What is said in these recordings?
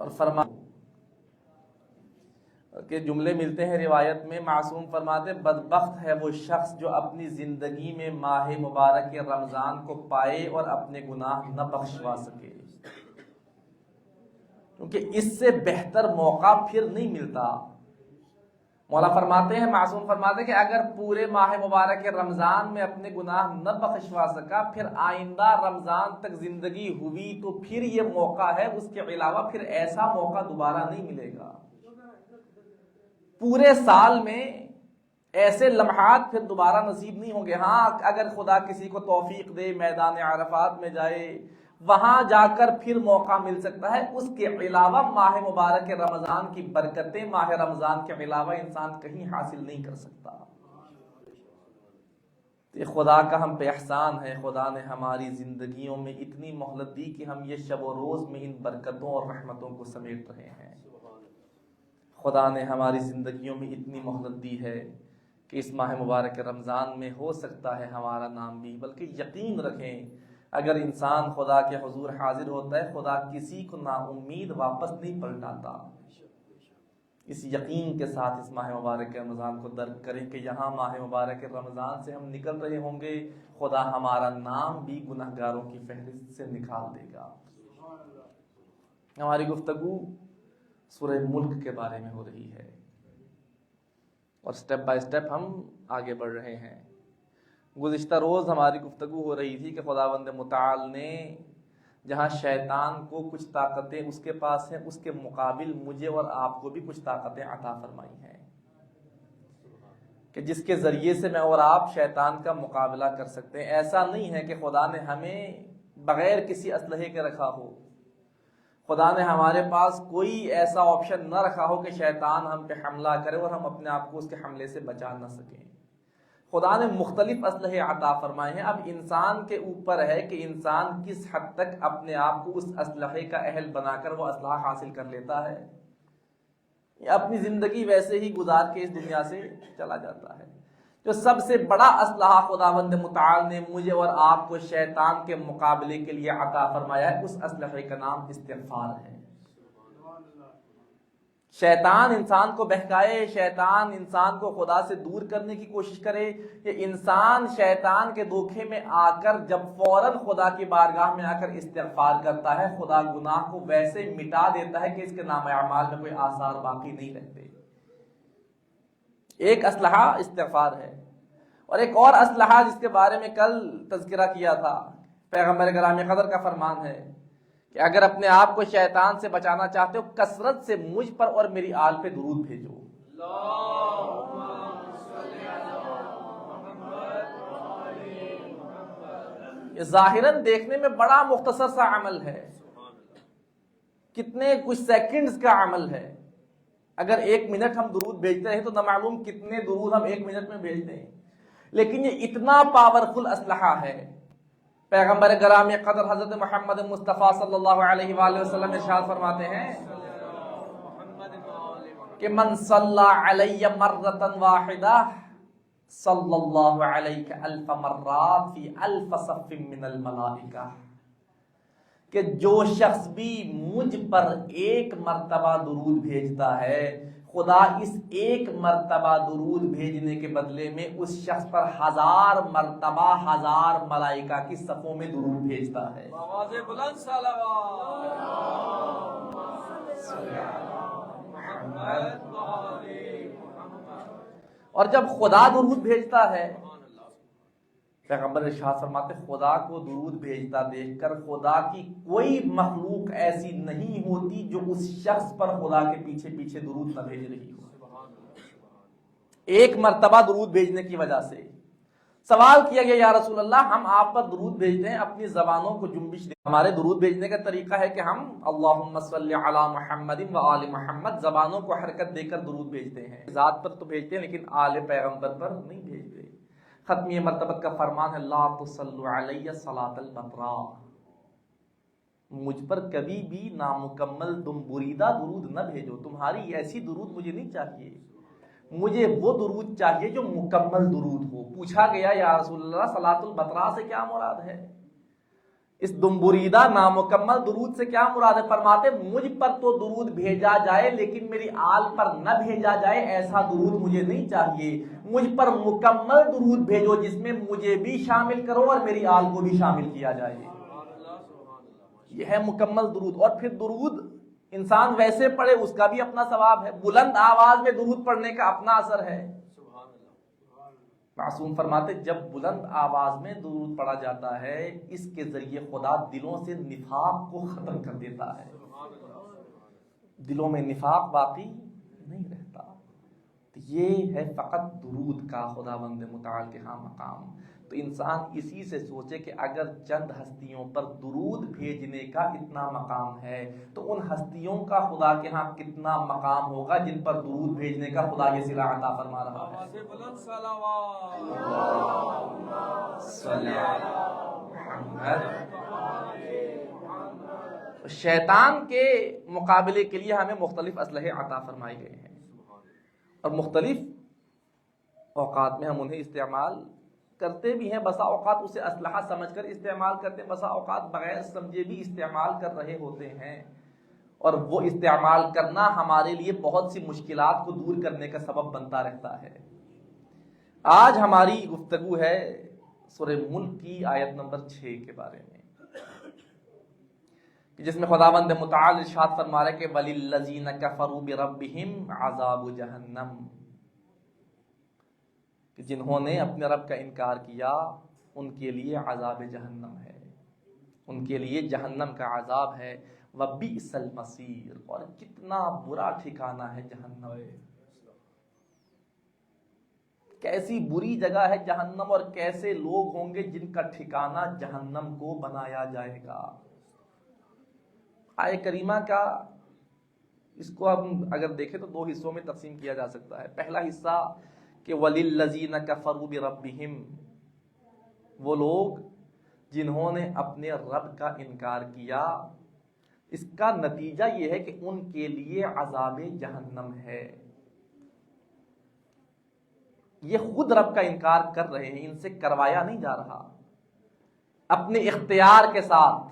اور فرما کے جملے ملتے ہیں روایت میں، معصوم فرماتے بدبخت ہے وہ شخص جو اپنی زندگی میں ماہ مبارک رمضان کو پائے اور اپنے گناہ نہ بخشوا سکے، کیونکہ اس سے بہتر موقع پھر نہیں ملتا۔ مولا فرماتے ہیں، معصوم فرماتے ہیں کہ اگر پورے ماہ مبارک رمضان میں اپنے گناہ نہ بخشوا سکا، پھر آئندہ رمضان تک زندگی ہوئی تو پھر یہ موقع ہے، اس کے علاوہ پھر ایسا موقع دوبارہ نہیں ملے گا۔ پورے سال میں ایسے لمحات پھر دوبارہ نصیب نہیں ہوں گے۔ ہاں، اگر خدا کسی کو توفیق دے میدان عرفات میں جائے، وہاں جا کر پھر موقع مل سکتا ہے، اس کے علاوہ ماہ مبارک رمضان کی برکتیں ماہ رمضان کے علاوہ انسان کہیں حاصل نہیں کر سکتا۔ یہ خدا کا ہم پہ احسان ہے، خدا نے ہماری زندگیوں میں اتنی مہلت دی کہ ہم یہ شب و روز میں ان برکتوں اور رحمتوں کو سمیٹ رہے ہیں۔ خدا نے ہماری زندگیوں میں اتنی مہلت دی ہے کہ اس ماہ مبارک رمضان میں ہو سکتا ہے ہمارا نام بھی، بلکہ یقین رکھیں اگر انسان خدا کے حضور حاضر ہوتا ہے، خدا کسی کو نا امید واپس نہیں پلٹاتا۔ اس یقین کے ساتھ اس ماہ مبارک رمضان کو درک کریں کہ یہاں ماہ مبارک رمضان سے ہم نکل رہے ہوں گے، خدا ہمارا نام بھی گنہگاروں کی فہرست سے نکال دے گا۔ ہماری گفتگو سورہ ملک کے بارے میں ہو رہی ہے اور سٹیپ بائی سٹیپ ہم آگے بڑھ رہے ہیں۔ گزشتہ روز ہماری گفتگو ہو رہی تھی کہ خداوند متعال نے جہاں شیطان کو کچھ طاقتیں اس کے پاس ہیں، اس کے مقابل مجھے اور آپ کو بھی کچھ طاقتیں عطا فرمائی ہیں کہ جس کے ذریعے سے میں اور آپ شیطان کا مقابلہ کر سکتے ہیں۔ ایسا نہیں ہے کہ خدا نے ہمیں بغیر کسی اسلحے کے رکھا ہو، خدا نے ہمارے پاس کوئی ایسا آپشن نہ رکھا ہو کہ شیطان ہم پہ حملہ کرے اور ہم اپنے آپ کو اس کے حملے سے بچا نہ سکیں۔ خدا نے مختلف اسلحے عطا فرمائے ہیں۔ اب انسان کے اوپر ہے کہ انسان کس حد تک اپنے آپ کو اس اسلحے کا اہل بنا کر وہ اسلحہ حاصل کر لیتا ہے، یا اپنی زندگی ویسے ہی گزار کے اس دنیا سے چلا جاتا ہے۔ جو سب سے بڑا اسلحہ خداوند متعال نے مجھے اور آپ کو شیطان کے مقابلے کے لیے عطا فرمایا ہے، اس اسلحے کا نام استغفار ہے۔ شیطان انسان کو بہکائے، شیطان انسان کو خدا سے دور کرنے کی کوشش کرے، یہ انسان شیطان کے دھوکے میں آ کر جب فوراً خدا کی بارگاہ میں آ کر استغفار کرتا ہے، خدا گناہ کو ویسے مٹا دیتا ہے کہ اس کے نام اعمال میں کوئی آثار باقی نہیں رہتے۔ ایک اسلحہ استغفار ہے، اور ایک اور اسلحہ جس کے بارے میں کل تذکرہ کیا تھا، پیغمبر گرامی قدر کا فرمان ہے کہ اگر اپنے آپ کو شیطان سے بچانا چاہتے ہو، کثرت سے مجھ پر اور میری آل پہ درود بھیجو۔ یہ ظاہراً دیکھنے میں بڑا مختصر سا عمل ہے، کتنے کچھ سیکنڈز کا عمل ہے۔ اگر 1 منٹ ہم درود بھیجتے ہیں تو نہ معلوم کتنے درود ہم 1 منٹ میں بھیجتے ہیں، لیکن یہ اتنا پاورفل اسلحہ ہے۔ پیغمبر گرامی قدر حضرت محمد مصطفیٰ صلی اللہ علیہ وآلہ وسلم ارشاد فرماتے ہیں کہ من صلی علی مرۃ واحدہ صلی اللہ علیہ الف مرات فی الف صف من الملائکہ، کہ جو شخص بھی مجھ پر 1 مرتبہ درود بھیجتا ہے، خدا اس 1 مرتبہ درود بھیجنے کے بدلے میں اس شخص پر 1000 مرتبہ 1000 ملائکہ کی صفوں میں درود بھیجتا ہے۔ آواز بلند صلوات۔ اور جب خدا درود بھیجتا ہے، پیغمبر ارشاد فرماتے خدا کو درود بھیجتا دیکھ کر خدا کی کوئی مخلوق ایسی نہیں ہوتی جو اس شخص پر خدا کے پیچھے پیچھے درود نہ بھیج رہی ہو، 1 مرتبہ درود بھیجنے کی وجہ سے۔ سوال کیا گیا یا رسول اللہ، ہم آپ پر درود بھیجتے ہیں، اپنی زبانوں کو جنبش دیں، ہمارے درود بھیجنے کا طریقہ ہے کہ ہم اللہم صلی علی محمد و آل محمد زبانوں کو حرکت دے کر درود بھیجتے ہیں، ذات پر تو بھیجتے ہیں لیکن آل پیغمبر پر نہیں بھیجتے۔ ختمی مرتبت کا فرمان ہے لا تصلوا علی صلاۃ البتراء، مجھ پر کبھی بھی نامکمل تم بریدہ درود نہ بھیجو، تمہاری ایسی درود مجھے نہیں چاہیے، مجھے وہ درود چاہیے جو مکمل درود ہو۔ پوچھا گیا یا رسول اللہ صلاۃ البتراء سے کیا مراد ہے؟ اس دمبریدہ نامکمل درود سے کیا مراد ہے؟ فرماتے مجھ پر تو درود بھیجا جائے لیکن میری آل پر نہ بھیجا جائے، ایسا درود مجھے نہیں چاہیے، مجھ پر مکمل درود بھیجو جس میں مجھے بھی شامل کرو اور میری آل کو بھی شامل کیا جائے۔ یہ ہے مکمل درود۔ اور پھر درود انسان ویسے پڑھے اس کا بھی اپنا ثواب ہے، بلند آواز میں درود پڑھنے کا اپنا اثر ہے۔ معصوم فرماتے جب بلند آواز میں درود پڑھا جاتا ہے اس کے ذریعے خدا دلوں سے نفاق کو ختم کر دیتا ہے، دلوں میں نفاق باقی نہیں رہتا۔ تو یہ ہے فقط درود کا خداوند متعال کے ہاں مقام۔ تو انسان اسی سے سوچے کہ اگر چند ہستیوں پر درود بھیجنے کا اتنا مقام ہے تو ان ہستیوں کا خدا کے ہاں کتنا مقام ہوگا جن پر درود بھیجنے کا خدا یہ صلہ عطا فرما رہا ہے۔ شیطان کے مقابلے کے لیے ہمیں مختلف اسلحے عطا فرمائے گئے ہیں اور مختلف اوقات میں ہم انہیں استعمال کرتے بھی ہیں، بسا اوقات اسے اسلحہ سمجھ کر استعمال کرتے ہیں، بسا اوقات بغیر سمجھے بھی استعمال کر رہے ہوتے ہیں، اور وہ استعمال کرنا ہمارے لیے بہت سی مشکلات کو دور کرنے کا سبب بنتا رہتا ہے۔ آج ہماری گفتگو ہے سورہ ملک کی آیت نمبر 6 کے بارے میں، جس میں خداوند متعال ارشاد فرما رہا ہے کہ وَلِلَّذِينَ كَفَرُوا بِرَبِّهِمْ عَذَابُ جَهَنَّمَ، کہ جنہوں نے اپنے رب کا انکار کیا ان کے لیے عذاب جہنم ہے، ان کے لیے جہنم کا عذاب ہے۔ وَبِئْسَ الْمَصِيرُ، اور کتنا برا ٹھکانہ ہے جہنم، کیسی بری جگہ ہے جہنم، اور کیسے لوگ ہوں گے جن کا ٹھکانہ جہنم کو بنایا جائے گا۔ آیہ کریمہ کا اس کو ہم اگر دیکھیں تو 2 حصوں میں تقسیم کیا جا سکتا ہے۔ پہلا حصہ کہ وَلِلَّذِينَ كَفَرُوا بِرَبِّهِمْ، وہ لوگ جنہوں نے اپنے رب کا انکار کیا، اس کا نتیجہ یہ ہے کہ ان کے لیے عذاب جہنم ہے۔ یہ خود رب کا انکار کر رہے ہیں، ان سے کروایا نہیں جا رہا، اپنے اختیار کے ساتھ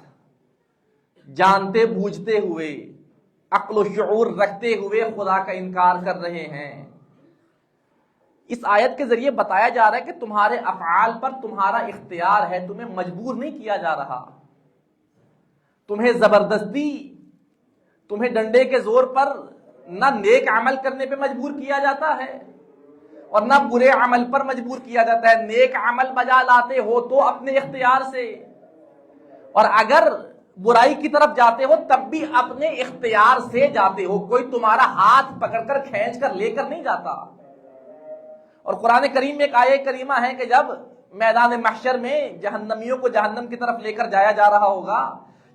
جانتے بوجھتے ہوئے عقل و شعور رکھتے ہوئے خدا کا انکار کر رہے ہیں۔ اس آیت کے ذریعے بتایا جا رہا ہے کہ تمہارے افعال پر تمہارا اختیار ہے، تمہیں مجبور نہیں کیا جا رہا، تمہیں زبردستی، تمہیں ڈنڈے کے زور پر نہ نیک عمل کرنے پہ مجبور کیا جاتا ہے اور نہ برے عمل پر مجبور کیا جاتا ہے۔ نیک عمل بجا لاتے ہو تو اپنے اختیار سے، اور اگر برائی کی طرف جاتے ہو تب بھی اپنے اختیار سے جاتے ہو، کوئی تمہارا ہاتھ پکڑ کر کھینچ کر لے کر نہیں جاتا۔ اور قرآن کریم میں ایک آیہ کریمہ ہے کہ جب میدان محشر میں جہنمیوں کو جہنم کی طرف لے کر جایا جا رہا ہوگا،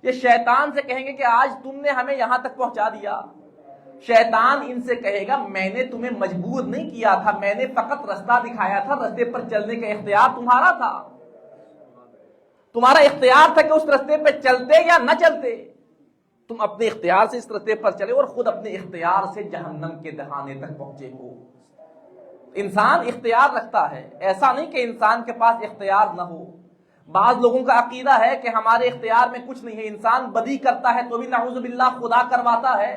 یہ شیطان سے کہیں گے کہ آج تم نے ہمیں یہاں تک پہنچا دیا۔ شیطان ان سے کہے گا میں نے تمہیں مجبور نہیں کیا تھا، میں نے فقط رستہ دکھایا تھا، رستے پر چلنے کا اختیار تمہارا تھا، تمہارا اختیار تھا کہ اس رستے پہ چلتے یا نہ چلتے، تم اپنے اختیار سے اس رستے پر چلے اور خود اپنے اختیار سے جہنم کے دہانے تک پہنچے ہو۔ انسان اختیار رکھتا ہے، ایسا نہیں کہ انسان کے پاس اختیار نہ ہو۔ بعض لوگوں کا عقیدہ ہے کہ ہمارے اختیار میں کچھ نہیں ہے، انسان بدی کرتا ہے تو بھی نعوذ باللہ خدا کرواتا ہے،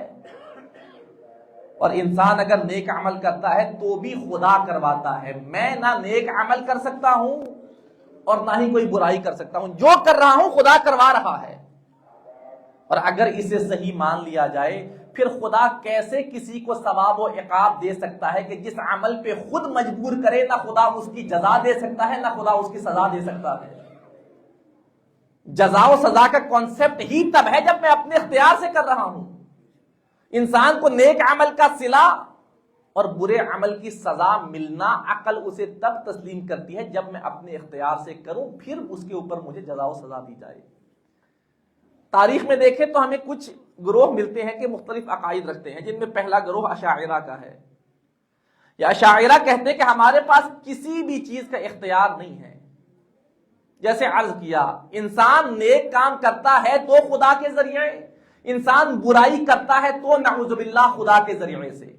اور انسان اگر نیک عمل کرتا ہے تو بھی خدا کرواتا ہے۔ میں نہ نیک عمل کر سکتا ہوں اور نہ ہی کوئی برائی کر سکتا ہوں، جو کر رہا ہوں خدا کروا رہا ہے۔ اور اگر اسے صحیح مان لیا جائے پھر خدا کیسے کسی کو ثواب و عقاب دے سکتا ہے کہ جس عمل پہ خود مجبور کرے، نہ خدا اس کی جزا دے سکتا ہے نہ خدا اس کی سزا دے سکتا ہے۔ جزا و سزا کا کانسیپٹ ہی تب ہے جب میں اپنے اختیار سے کر رہا ہوں۔ انسان کو نیک عمل کا صلہ اور برے عمل کی سزا ملنا عقل اسے تب تسلیم کرتی ہے جب میں اپنے اختیار سے کروں، پھر اس کے اوپر مجھے جزا و سزا دی جائے۔ تاریخ میں دیکھیں تو ہمیں کچھ گروہ ملتے ہیں کہ مختلف عقائد رکھتے ہیں، جن میں پہلا گروہ اشاعرہ کا ہے۔ یا اشاعرہ کہتے ہیں کہ ہمارے پاس کسی بھی چیز کا اختیار نہیں ہے۔ جیسے عرض کیا، انسان نیک کام کرتا ہے تو خدا کے ذریعے، انسان برائی کرتا ہے تو نعوذ باللہ خدا کے ذریعے سے۔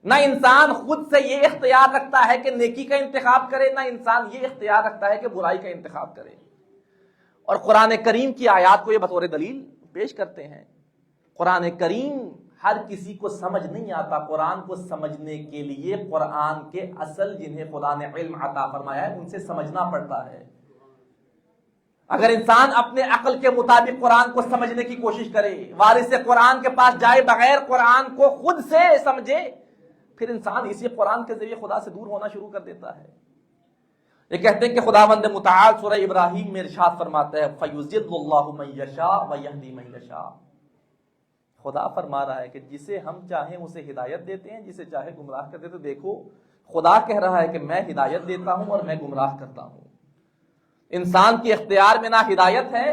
نہ انسان خود سے یہ اختیار رکھتا ہے کہ نیکی کا انتخاب کرے، نہ انسان یہ اختیار رکھتا ہے کہ برائی کا انتخاب کرے۔ اور قرآن کریم کی آیات کو یہ بطور دلیل پیش کرتے ہیں۔ قرآن کریم ہر کسی کو سمجھ نہیں آتا، قرآن کو سمجھنے کے لیے قرآن کے اصل جنہیں خدا نے علم عطا فرمایا ہے ان سے سمجھنا پڑتا ہے۔ اگر انسان اپنے عقل کے مطابق قرآن کو سمجھنے کی کوشش کرے، وارث قرآن کے پاس جائے بغیر قرآن کو خود سے سمجھے، پھر انسان اسی قرآن کے ذریعے خدا سے دور ہونا شروع کر دیتا ہے۔ یہ کہتے ہیں کہ خداوند متعال سورہ ابراہیم میں ارشاد فرماتا ہے فَيُضِلُّ اللَّهُ مَن يَشَاءُ وَيَهْدِي مَن يَشَاءُ، خدا فرما رہا ہے کہ جسے ہم چاہیں اسے ہدایت دیتے ہیں، جسے چاہے گمراہ کر دیتے۔ دیکھو خدا کہہ رہا ہے کہ میں ہدایت دیتا ہوں اور میں گمراہ کرتا ہوں۔ انسان کے اختیار میں نہ ہدایت ہے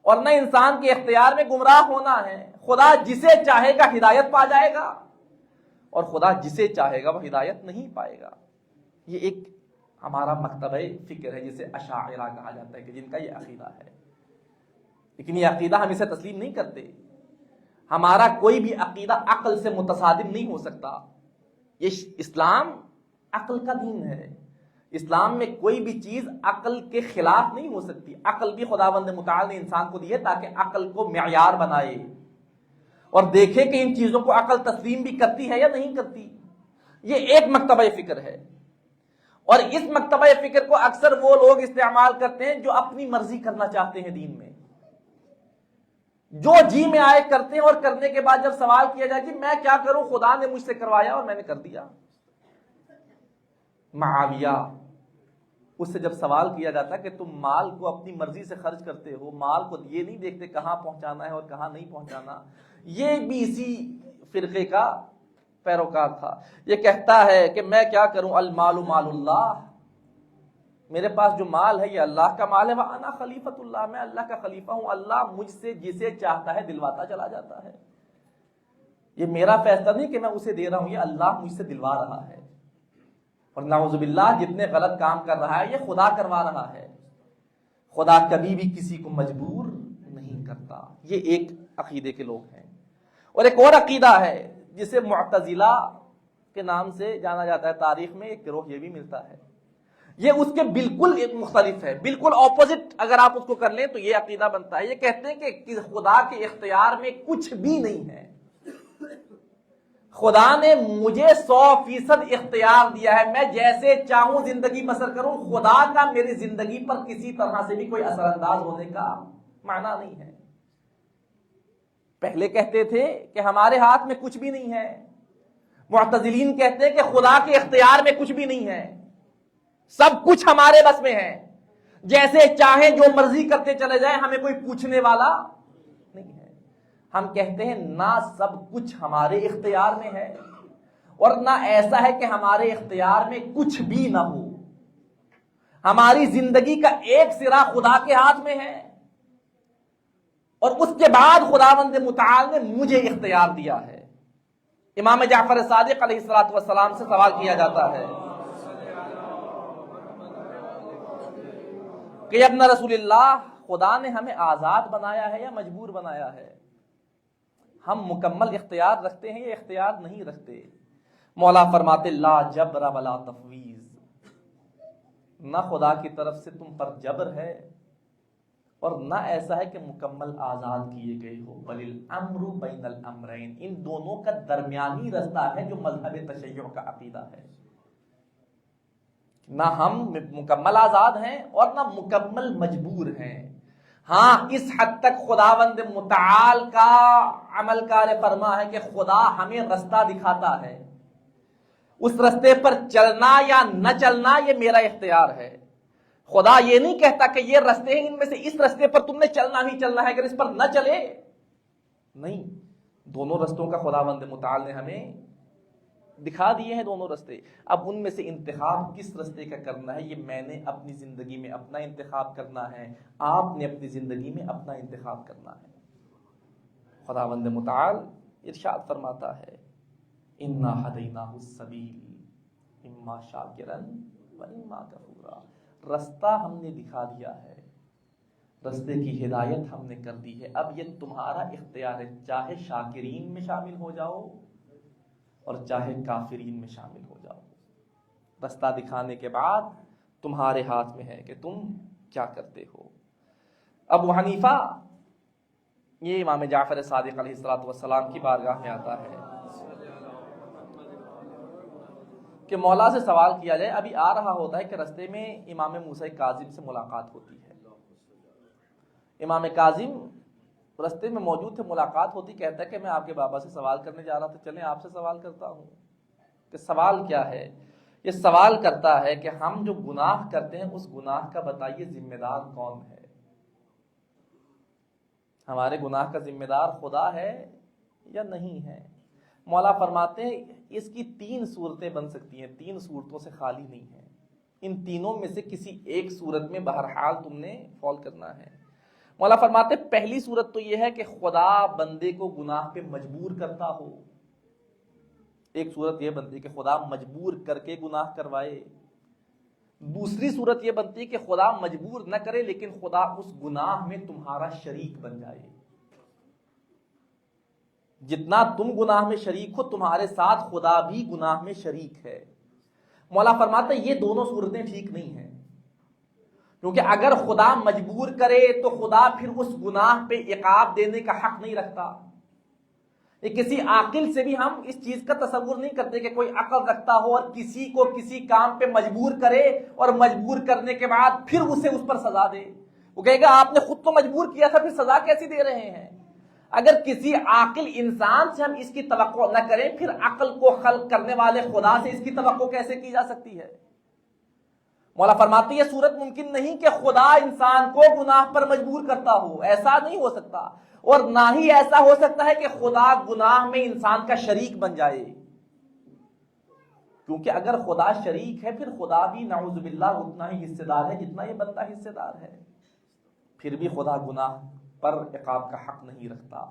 اور نہ انسان کے اختیار میں گمراہ ہونا ہے۔ خدا جسے چاہے گا ہدایت پا جائے گا اور خدا جسے چاہے گا وہ ہدایت نہیں پائے گا۔ یہ ایک ہمارا مکتبہ فکر ہے جسے اشاعرہ کہا جاتا ہے کہ جن کا یہ عقیدہ ہے، لیکن یہ عقیدہ ہم اسے تسلیم نہیں کرتے۔ ہمارا کوئی بھی عقیدہ عقل سے متصادم نہیں ہو سکتا۔ یہ اسلام عقل کا دین ہے، اسلام میں کوئی بھی چیز عقل کے خلاف نہیں ہو سکتی۔ عقل بھی خداوند متعال نے انسان کو دی ہے تاکہ عقل کو معیار بنائے اور دیکھے کہ ان چیزوں کو عقل تسلیم بھی کرتی ہے یا نہیں کرتی۔ یہ ایک مکتبہ فکر ہے، اور اس مکتبہ فکر کو اکثر وہ لوگ استعمال کرتے ہیں جو اپنی مرضی کرنا چاہتے ہیں دین میں، جو جی میں آئے کرتے ہیں، اور کرنے کے بعد جب سوال کیا جائے کہ میں کیا کروں، خدا نے مجھ سے کروایا اور میں نے کر دیا۔ معاویہ، اس سے جب سوال کیا جاتا کہ تم مال کو اپنی مرضی سے خرچ کرتے ہو، مال کو یہ نہیں دیکھتے کہاں پہنچانا ہے اور کہاں نہیں پہنچانا، یہ بھی اسی فرقے کا پیروکار تھا۔ یہ کہتا ہے کہ میں کیا کروں، المال مال اللہ، میرے پاس جو مال ہے یہ اللہ کا مال ہے، وَأَنَا خلیفۃ اللہ، میں اللہ کا خلیفہ ہوں، اللہ مجھ سے جسے چاہتا ہے دلواتا چلا جاتا ہے۔ یہ میرا فیصلہ نہیں کہ میں اسے دے رہا ہوں، یہ اللہ مجھ سے دلوا رہا ہے۔ اور نعوذ باللہ جتنے غلط کام کر رہا ہے یہ خدا کروا رہا ہے۔ خدا کبھی بھی کسی کو مجبور نہیں کرتا۔ یہ ایک عقیدے کے لوگ ہیں۔ اور ایک اور عقیدہ ہے جسے معتزلہ کے نام سے جانا جاتا ہے، تاریخ میں ایک گروہ یہ بھی ملتا ہے، یہ اس کے بالکل مختلف ہے، بالکل اپوزٹ اگر آپ اس کو کر لیں تو یہ عقیدہ بنتا ہے۔ یہ کہتے ہیں کہ خدا کے اختیار میں کچھ بھی نہیں ہے، خدا نے مجھے 100% اختیار دیا ہے، میں جیسے چاہوں زندگی بسر کروں، خدا کا میری زندگی پر کسی طرح سے بھی کوئی اثر انداز ہونے کا معنی نہیں ہے۔ پہلے کہتے تھے کہ ہمارے ہاتھ میں کچھ بھی نہیں ہے، معتزلین کہتے ہیں کہ خدا کے اختیار میں کچھ بھی نہیں ہے، سب کچھ ہمارے بس میں ہے، جیسے چاہیں جو مرضی کرتے چلے جائیں، ہمیں کوئی پوچھنے والا نہیں ہے۔ ہم کہتے ہیں نہ سب کچھ ہمارے اختیار میں ہے اور نہ ایسا ہے کہ ہمارے اختیار میں کچھ بھی نہ ہو۔ ہماری زندگی کا ایک سرا خدا کے ہاتھ میں ہے اور اس کے بعد خداوند متعال نے مجھے اختیار دیا ہے۔ امام جعفر صادق علیہ الصلوۃ والسلام سے سوال کیا جاتا ہے کہ ابن رسول اللہ، خدا نے ہمیں آزاد بنایا ہے یا مجبور بنایا ہے؟ ہم مکمل اختیار رکھتے ہیں یا اختیار نہیں رکھتے؟ مولا فرماتے لا جبر ولا تفویض، نہ خدا کی طرف سے تم پر جبر ہے اور نہ ایسا ہے کہ مکمل آزاد کیے گئے ہو، بل الامر بین الامرین، ان دونوں کا درمیانی رستہ ہے جو مذہب تشیع کا عقیدہ ہے۔ نہ ہم مکمل آزاد ہیں اور نہ مکمل مجبور ہیں۔ ہاں اس حد تک خداوند متعال کا عمل کار فرما ہے کہ خدا ہمیں رستہ دکھاتا ہے، اس رستے پر چلنا یا نہ چلنا یہ میرا اختیار ہے۔ خدا یہ نہیں کہتا کہ یہ رستے ہیں، ان میں سے اس رستے پر تم نے چلنا ہی چلنا ہے، اگر اس پر نہ چلے نہیں۔ دونوں رستوں کا خداوند متعال نے ہمیں دکھا دیے ہیں، دونوں رستے۔ اب ان میں سے انتخاب کس رستے کا کرنا ہے، یہ میں نے اپنی زندگی میں اپنا انتخاب کرنا ہے، آپ نے اپنی زندگی میں اپنا انتخاب کرنا ہے۔ خداوند متعال ارشاد فرماتا ہے انا ہدیناہ السبیل اما شاکرا و اما کفورا، رستہ ہم نے دکھا دیا ہے، رستے کی ہدایت ہم نے کر دی ہے، اب یہ تمہارا اختیار ہے، چاہے شاکرین میں شامل ہو جاؤ اور چاہے کافرین میں شامل ہو جاؤ۔ رستہ دکھانے کے بعد تمہارے ہاتھ میں ہے کہ تم کیا کرتے ہو۔ ابو حنیفہ یہ امام جعفر صادق علیہ الصلوۃ والسلام کی بارگاہ میں آتا ہے کہ مولا سے سوال کیا جائے. ابھی آ رہا ہوتا ہے کہ رستے میں امام موسیٰ کاظم سے ملاقات ہوتی ہے. امام کاظم رستے میں موجود تھے, ملاقات ہوتی, کہتا ہے کہ میں آپ کے بابا سے سوال کرنے جا رہا تھا, چلیں آپ سے سوال کرتا ہوں. کہ سوال کیا ہے؟ یہ سوال کرتا ہے کہ ہم جو گناہ کرتے ہیں اس گناہ کا بتائیے ذمہ دار کون ہے؟ ہمارے گناہ کا ذمہ دار خدا ہے یا نہیں ہے؟ مولا فرماتے ہیں اس کی 3 صورتیں بن سکتی ہیں, 3 صورتوں سے خالی نہیں ہے. ان تینوں میں سے کسی ایک صورت میں بہرحال تم نے فال کرنا ہے. مولا فرماتے ہیں پہلی صورت تو یہ ہے کہ خدا بندے کو گناہ پہ مجبور کرتا ہو. ایک صورت یہ بنتی ہے کہ خدا مجبور کر کے گناہ کروائے. دوسری صورت یہ بنتی ہے کہ خدا مجبور نہ کرے لیکن خدا اس گناہ میں تمہارا شریک بن جائے. جتنا تم گناہ میں شریک ہو تمہارے ساتھ خدا بھی گناہ میں شریک ہے. مولا فرماتا ہے یہ دونوں صورتیں ٹھیک نہیں ہیں, کیونکہ اگر خدا مجبور کرے تو خدا پھر اس گناہ پہ عقاب دینے کا حق نہیں رکھتا. یہ کسی عاقل سے بھی ہم اس چیز کا تصور نہیں کرتے کہ کوئی عقل رکھتا ہو اور کسی کو کسی کام پہ مجبور کرے اور مجبور کرنے کے بعد پھر اسے اس پر سزا دے. وہ کہے گا آپ نے خود تو مجبور کیا تھا, پھر سزا کیسی دے رہے ہیں؟ اگر کسی عاقل انسان سے ہم اس کی توقع نہ کریں, پھر عقل کو خلق کرنے والے خدا سے اس کی توقع کیسے کی جا سکتی ہے؟ مولا فرماتے ہیں یہ صورت ممکن نہیں کہ خدا انسان کو گناہ پر مجبور کرتا ہو, ایسا نہیں ہو سکتا. اور نہ ہی ایسا ہو سکتا ہے کہ خدا گناہ میں انسان کا شریک بن جائے, کیونکہ اگر خدا شریک ہے پھر خدا بھی نعوذ باللہ اتنا ہی حصے دار ہے جتنا یہ بندہ حصے دار ہے. پھر بھی خدا گناہ پر عقاب کا حق نہیں رکھتا.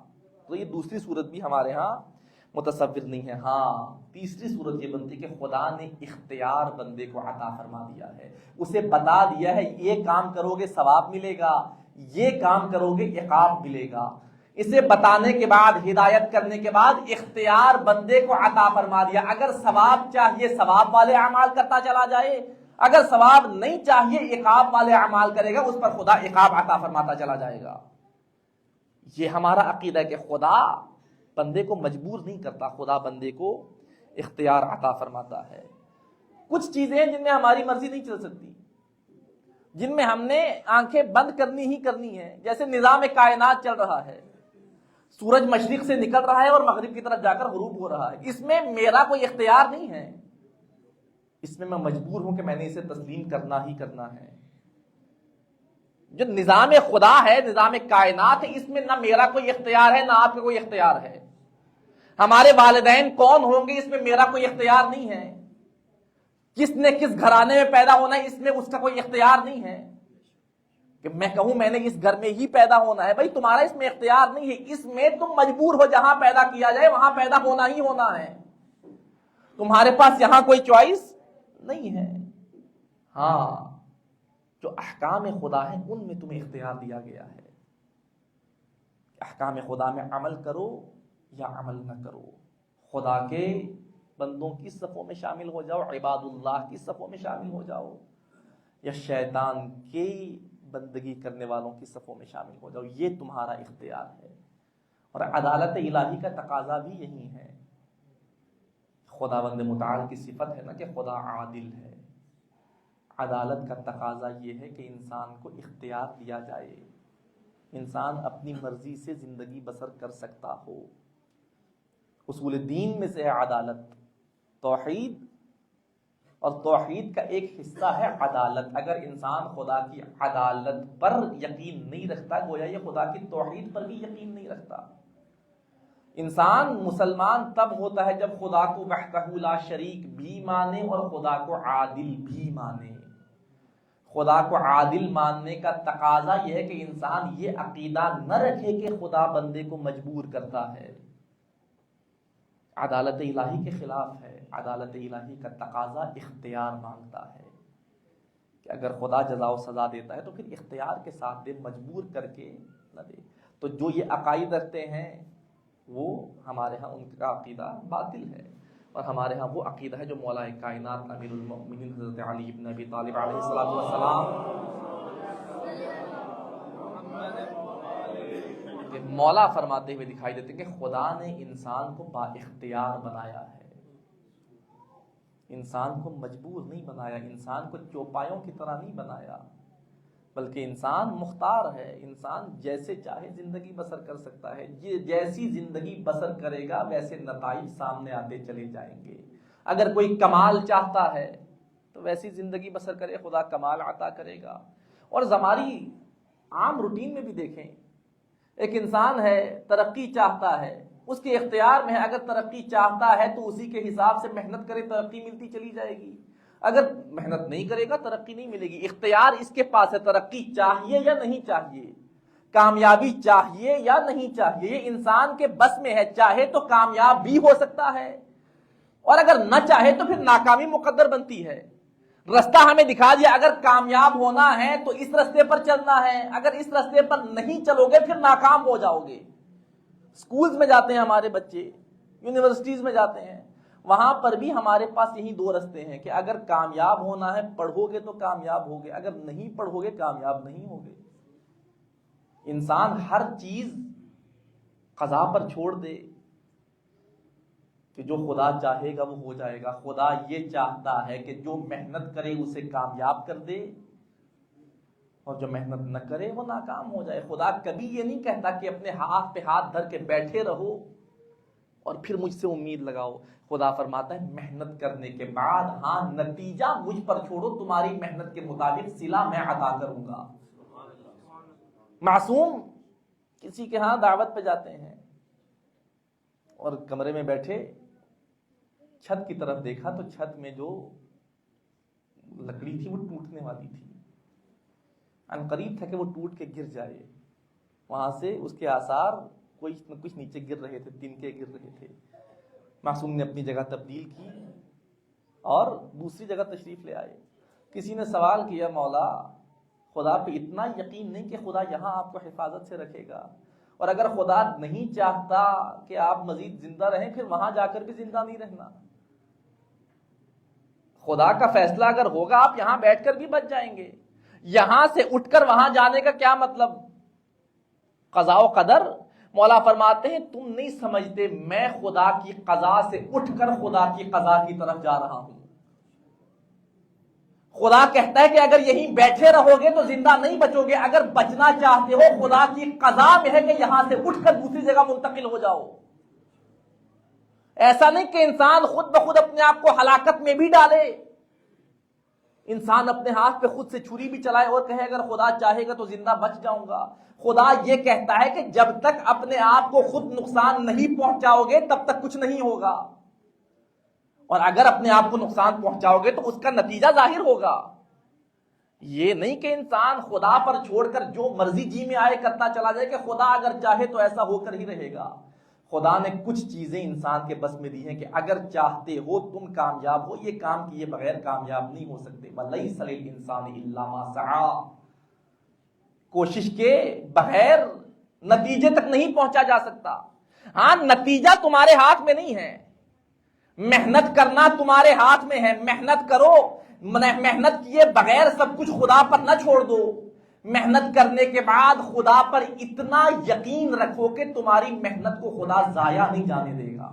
تو یہ دوسری صورت بھی ہمارے ہاں متصور نہیں ہے. ہاں تیسری صورت یہ بنتی کہ خدا نے اختیار بندے کو عطا فرما دیا ہے, اسے بتا دیا ہے یہ کام کرو گے ثواب ملے گا, یہ کام کرو گے عقاب ملے گا. اسے بتانے کے بعد, ہدایت کرنے کے بعد اختیار بندے کو عطا فرما دیا. اگر ثواب چاہیے ثواب والے اعمال کرتا چلا جائے, اگر ثواب نہیں چاہیے عقاب والے اعمال کرے گا, اس پر خدا عقاب عطا فرماتا چلا جائے گا. یہ ہمارا عقیدہ ہے کہ خدا بندے کو مجبور نہیں کرتا, خدا بندے کو اختیار عطا فرماتا ہے. کچھ چیزیں ہیں جن میں ہماری مرضی نہیں چل سکتی, جن میں ہم نے آنکھیں بند کرنی ہی کرنی ہے. جیسے نظام کائنات چل رہا ہے, سورج مشرق سے نکل رہا ہے اور مغرب کی طرف جا کر غروب ہو رہا ہے, اس میں میرا کوئی اختیار نہیں ہے, اس میں مجبور ہوں کہ میں نے اسے تسلیم کرنا ہی کرنا ہے. جو نظام خدا ہے, نظام کائنات ہے, اس میں نہ میرا کوئی اختیار ہے نہ آپ کا کوئی اختیار ہے. ہمارے والدین کون ہوں گے اس میں میرا کوئی اختیار نہیں ہے. کس نے کس گھرانے میں پیدا ہونا ہے اس میں اس کا کوئی اختیار نہیں ہے کہ میں کہوں میں نے اس گھر میں ہی پیدا ہونا ہے. بھائی تمہارا اس میں اختیار نہیں ہے, اس میں تم مجبور ہو جہاں پیدا کیا جائے وہاں پیدا ہونا ہی ہونا ہے. تمہارے پاس یہاں کوئی چوائس نہیں ہے. ہاں جو احکام خدا ہیں ان میں تمہیں اختیار دیا گیا ہے. احکام خدا میں عمل کرو یا عمل نہ کرو. خدا کے بندوں کی صفوں میں شامل ہو جاؤ, عباد اللہ کی صفوں میں شامل ہو جاؤ, یا شیطان کی بندگی کرنے والوں کی صفوں میں شامل ہو جاؤ. یہ تمہارا اختیار ہے. اور عدالت الہی کا تقاضا بھی یہی ہے. خداوند متعال کی صفت ہے نا کہ خدا عادل ہے. عدالت کا تقاضا یہ ہے کہ انسان کو اختیار دیا جائے, انسان اپنی مرضی سے زندگی بسر کر سکتا ہو. اصول دین میں سے ہے عدالت, توحید, اور توحید کا ایک حصہ ہے عدالت. اگر انسان خدا کی عدالت پر یقین نہیں رکھتا گویا یہ خدا کی توحید پر بھی یقین نہیں رکھتا. انسان مسلمان تب ہوتا ہے جب خدا کو وحدہ لا شریک بھی مانے اور خدا کو عادل بھی مانے. خدا کو عادل ماننے کا تقاضا یہ ہے کہ انسان یہ عقیدہ نہ رکھے کہ خدا بندے کو مجبور کرتا ہے. عدالت الہی کے خلاف ہے. عدالت الہی کا تقاضا اختیار مانگتا ہے کہ اگر خدا جزا و سزا دیتا ہے تو پھر اختیار کے ساتھ دے, مجبور کر کے نہ دے. تو جو یہ عقائد رکھتے ہیں وہ ہمارے ہاں ان کا عقیدہ باطل ہے, اور ہمارے ہاں وہ عقیدہ ہے جو مولا کائنات امیر المؤمنین حضرت علی بن ابی طالب علیہ الصلوۃ والسلام مولا فرماتے ہوئے دکھائی دیتے کہ خدا نے انسان کو با اختیار بنایا ہے، انسان کو مجبور نہیں بنایا، انسان کو چوپایوں کی طرح نہیں بنایا، بلکہ انسان مختار ہے، انسان جیسے چاہے زندگی بسر کر سکتا ہے، جیسی زندگی بسر کرے گا ویسے نتائج سامنے آتے چلے جائیں گے۔ اگر کوئی کمال چاہتا ہے تو ویسی زندگی بسر کرے، خدا کمال عطا کرے گا۔ اور ہماری عام روٹین میں بھی دیکھیں، ایک انسان ہے ترقی چاہتا ہے، اس کے اختیار میں ہے، اگر ترقی چاہتا ہے تو اسی کے حساب سے محنت کرے، ترقی ملتی چلی جائے گی، اگر محنت نہیں کرے گا ترقی نہیں ملے گی۔ اختیار اس کے پاس ہے، ترقی چاہیے یا نہیں چاہیے، کامیابی چاہیے یا نہیں چاہیے، یہ انسان کے بس میں ہے، چاہے تو کامیاب بھی ہو سکتا ہے اور اگر نہ چاہے تو پھر ناکامی مقدر بنتی ہے۔ رستہ ہمیں دکھا دیا، اگر کامیاب ہونا ہے تو اس رستے پر چلنا ہے، اگر اس رستے پر نہیں چلو گے پھر ناکام ہو جاؤ گے۔ سکولز میں جاتے ہیں ہمارے بچے، یونیورسٹیز میں جاتے ہیں، وہاں پر بھی ہمارے پاس یہی دو رستے ہیں کہ اگر کامیاب ہونا ہے پڑھو گے تو کامیاب ہوگے، اگر نہیں پڑھو گے کامیاب نہیں ہوگے۔ انسان ہر چیز قضا پر چھوڑ دے کہ جو خدا چاہے گا وہ ہو جائے گا۔ خدا یہ چاہتا ہے کہ جو محنت کرے اسے کامیاب کر دے اور جو محنت نہ کرے وہ ناکام ہو جائے۔ خدا کبھی یہ نہیں کہتا کہ اپنے ہاتھ پہ ہاتھ دھر کے بیٹھے رہو اور پھر مجھ سے امید لگاؤ۔ خدا فرماتا ہے محنت کرنے کے بعد ہاں نتیجہ مجھ پر چھوڑو، تمہاری محنت کے مطابق صلہ میں عطا کروں گا۔ معصوم کسی کے ہاں دعوت پہ جاتے ہیں اور کمرے میں بیٹھے چھت کی طرف دیکھا تو چھت میں جو لکڑی تھی وہ ٹوٹنے والی تھی، ان قریب تھا کہ وہ ٹوٹ کے گر جائے، وہاں سے اس کے آثار کچھ نہ کچھ نیچے گر رہے تھے، تنکے گر رہے تھے۔ معصوم نے اپنی جگہ تبدیل کی اور دوسری جگہ تشریف لے آئے۔ کسی نے سوال کیا، مولا خدا پہ اتنا یقین نہیں کہ خدا یہاں آپ کو حفاظت سے رکھے گا، اور اگر خدا نہیں چاہتا کہ آپ مزید زندہ رہیں پھر وہاں جا کر بھی زندہ نہیں رہنا؟ خدا کا فیصلہ اگر ہوگا آپ یہاں بیٹھ کر بھی بچ جائیں گے، یہاں سے اٹھ کر وہاں جانے کا کیا مطلب؟ قضاء و قدر۔ مولا فرماتے ہیں تم نہیں سمجھتے میں خدا کی قضا سے اٹھ کر خدا کی قضا کی طرف جا رہا ہوں۔ خدا کہتا ہے کہ اگر یہیں بیٹھے رہو گے تو زندہ نہیں بچو گے، اگر بچنا چاہتے ہو خدا کی قضا میں ہے کہ یہاں سے اٹھ کر دوسری جگہ منتقل ہو جاؤ۔ ایسا نہیں کہ انسان خود بخود اپنے آپ کو ہلاکت میں بھی ڈالے، انسان اپنے ہاتھ پہ خود سے چھری بھی چلائے اور کہے اگر خدا چاہے گا تو زندہ بچ جاؤں گا۔ خدا یہ کہتا ہے کہ جب تک اپنے آپ کو خود نقصان نہیں پہنچاؤ گے تب تک کچھ نہیں ہوگا، اور اگر اپنے آپ کو نقصان پہنچاؤ گے تو اس کا نتیجہ ظاہر ہوگا۔ یہ نہیں کہ انسان خدا پر چھوڑ کر جو مرضی جی میں آئے کرتا چلا جائے کہ خدا اگر چاہے تو ایسا ہو کر ہی رہے گا۔ خدا نے کچھ چیزیں انسان کے بس میں دی ہیں کہ اگر چاہتے ہو تم کامیاب ہو، یہ کام کیے بغیر کامیاب نہیں ہو سکتے۔ وَلَيْسَ لِلْإِنسَانِ إِلَّا مَا سَعَىٰ، کوشش کے بغیر نتیجے تک نہیں پہنچا جا سکتا۔ ہاں نتیجہ تمہارے ہاتھ میں نہیں ہے، محنت کرنا تمہارے ہاتھ میں ہے، محنت کرو، محنت کیے بغیر سب کچھ خدا پر نہ چھوڑ دو، محنت کرنے کے بعد خدا پر اتنا یقین رکھو کہ تمہاری محنت کو خدا ضائع نہیں جانے دے گا،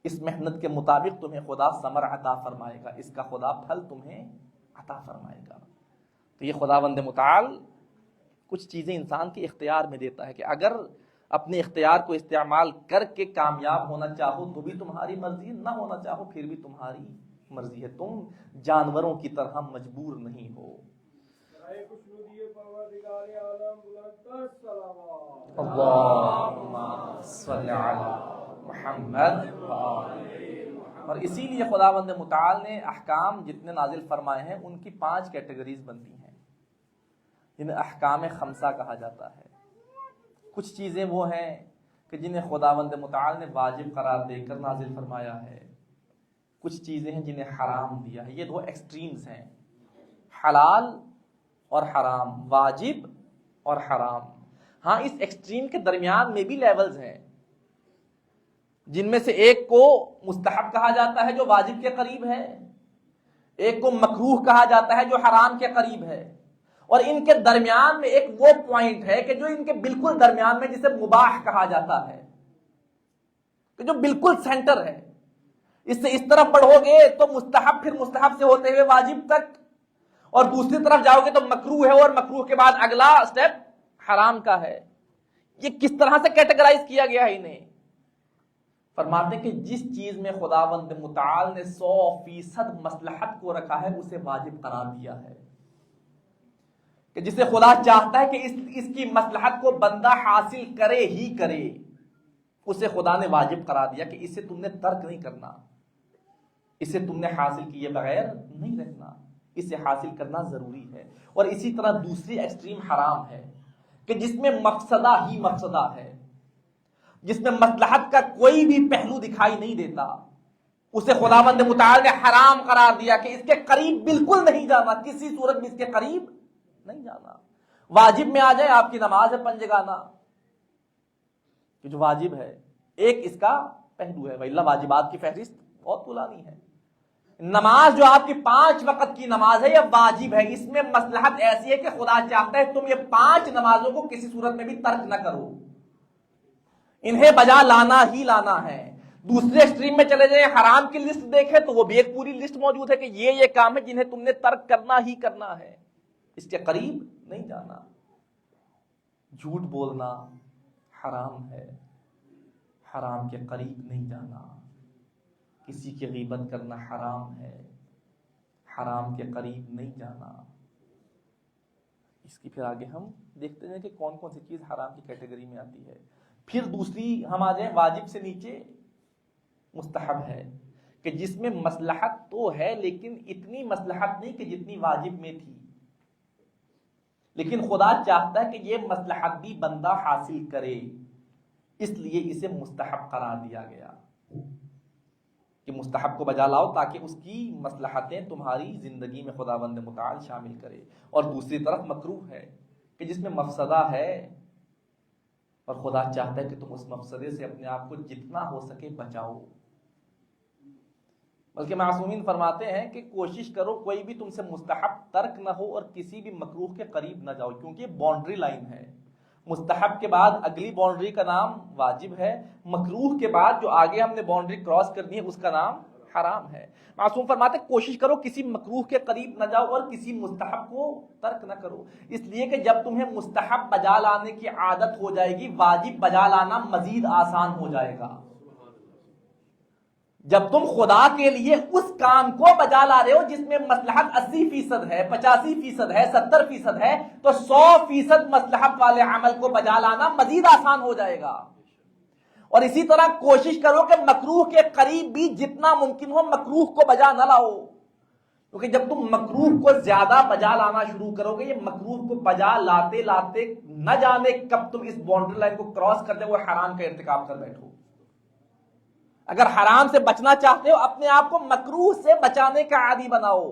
اس محنت کے مطابق تمہیں خدا ثمر عطا فرمائے گا، اس کا خدا پھل تمہیں عطا فرمائے گا۔ تو یہ خداوند متعال کچھ چیزیں انسان کے اختیار میں دیتا ہے کہ اگر اپنے اختیار کو استعمال کر کے کامیاب ہونا چاہو تو بھی تمہاری مرضی ہے، نہ ہونا چاہو پھر بھی تمہاری مرضی ہے، تم جانوروں کی طرح مجبور نہیں ہو۔ اللہم صل علی محمد۔ اور اسی لیے خداوند متعال نے احکام جتنے نازل فرمائے ہیں ان کی 5 کیٹیگریز بنتی ہیں جنہیں احکام خمسہ کہا جاتا ہے۔ کچھ چیزیں وہ ہیں کہ جنہیں خداوند متعال نے واجب قرار دے کر نازل فرمایا ہے، کچھ چیزیں ہیں جنہیں حرام دیا ہے۔ یہ 2 ایکسٹریمز ہیں، حلال اور حرام، واجب اور حرام۔ ہاں اس ایکسٹریم کے درمیان میں بھی لیولز ہیں، جن میں سے ایک کو مستحب کہا جاتا ہے جو واجب کے قریب ہے، ایک کو مکروہ کہا جاتا ہے جو حرام کے قریب ہے، اور ان کے درمیان میں ایک وہ پوائنٹ ہے کہ جو ان کے بالکل درمیان میں جسے مباح کہا جاتا ہے، کہ جو بالکل سینٹر ہے. اس سے اس طرف بڑھو گے تو مستحب، پھر مستحب سے ہوتے ہوئے واجب تک، اور دوسری طرف جاؤ گے تو مکروہ ہے، اور مکروہ کے بعد اگلا سٹیپ حرام کا ہے. یہ کس طرح سے کیٹیگرائز کیا گیا ہے انہیں؟ فرماتے ہیں کہ جس چیز میں خداوند متعال نے 100% مصلحت کو رکھا ہے اسے واجب قرار دیا ہے، کہ جسے خدا چاہتا ہے کہ اس کی مصلحت کو بندہ حاصل کرے ہی کرے، اسے خدا نے واجب قرار دیا کہ اسے تم نے ترک نہیں کرنا، اسے تم نے حاصل کیے بغیر نہیں رہنا، اسے حاصل کرنا ضروری ہے. اور اسی طرح دوسری ایکسٹریم حرام ہے کہ جس میں مفسدہ ہی مفسدہ ہے، جس میں مصلحت کا کوئی بھی پہلو دکھائی نہیں دیتا، اسے خداوند متعال نے حرام قرار دیا کہ اس کے قریب بالکل نہیں جانا، کسی صورت میں اس کے قریب نہیں جانا. واجب میں آ جائے آپ کی نماز ہے پنجگانہ، کہ جو واجب ہے ایک اس کا پہلو ہے، وَإِلَّا واجبات کی فہرست بہت پرانی ہے. نماز جو آپ کی 5 وقت کی نماز ہے یہ واجب ہے، اس میں مصلحت ایسی ہے کہ خدا چاہتا ہے تم یہ 5 نمازوں کو کسی صورت میں بھی ترک نہ کرو، انہیں بجا لانا ہی لانا ہے. دوسرے ایکسٹریم میں چلے جائیں، حرام کی لسٹ دیکھیں تو وہ بھی ایک پوری لسٹ موجود ہے کہ یہ کام ہے جنہیں تم نے ترک کرنا ہی کرنا ہے، اس کے قریب نہیں جانا. جھوٹ بولنا حرام ہے، حرام کے قریب نہیں جانا. کسی کی غیبت کرنا حرام ہے، حرام کے قریب نہیں جانا. اس کی پھر آگے ہم دیکھتے ہیں کہ کون کون سی چیز حرام کی کیٹیگری میں آتی ہے. پھر دوسری ہم آ جائیں واجب سے نیچے مستحب ہے، کہ جس میں مصلحت تو ہے لیکن اتنی مصلحت نہیں کہ جتنی واجب میں تھی، لیکن خدا چاہتا ہے کہ یہ مصلحت بھی بندہ حاصل کرے، اس لیے اسے مستحب قرار دیا گیا کہ مستحب کو بجا لاؤ تاکہ اس کی مصلحتیں تمہاری زندگی میں خداوند متعال شامل کرے. اور دوسری طرف مکروہ ہے کہ جس میں مفسدہ ہے، اور خدا چاہتا ہے کہ تم اس مفسدے سے اپنے آپ کو جتنا ہو سکے بچاؤ. بلکہ معصومین فرماتے ہیں کہ کوشش کرو کوئی بھی تم سے مستحب ترک نہ ہو اور کسی بھی مکروہ کے قریب نہ جاؤ، کیونکہ یہ باؤنڈری لائن ہے. مستحب کے بعد اگلی باؤنڈری کا نام واجب ہے، مکروہ کے بعد جو آگے ہم نے باؤنڈری کراس کرنی ہے اس کا نام حرام ہے. معصوم فرماتے کوشش کرو کسی مکروہ کے قریب نہ جاؤ اور کسی مستحب کو ترک نہ کرو، اس لیے کہ جب تمہیں مستحب بجا لانے کی عادت ہو جائے گی واجب بجا لانا مزید آسان ہو جائے گا. جب تم خدا کے لیے اس کام کو بجا لا رہے ہو جس میں مصلحت 80% ہے، 85% ہے، 70% ہے، تو 100% مصلحت والے عمل کو بجا لانا مزید آسان ہو جائے گا. اور اسی طرح کوشش کرو کہ مکروہ کے قریب بھی جتنا ممکن ہو مکروہ کو بجا نہ لاؤ، کیونکہ جب تم مکروہ کو زیادہ بجا لانا شروع کرو گے، یہ مکروہ کو بجا لاتے لاتے نہ جانے کب تم اس باؤنڈری لائن کو کراس کر دے وہ حرام کا ارتکاب کر بیٹھو. اگر حرام سے بچنا چاہتے ہو اپنے آپ کو مکروہ سے بچانے کا عادی بناؤ،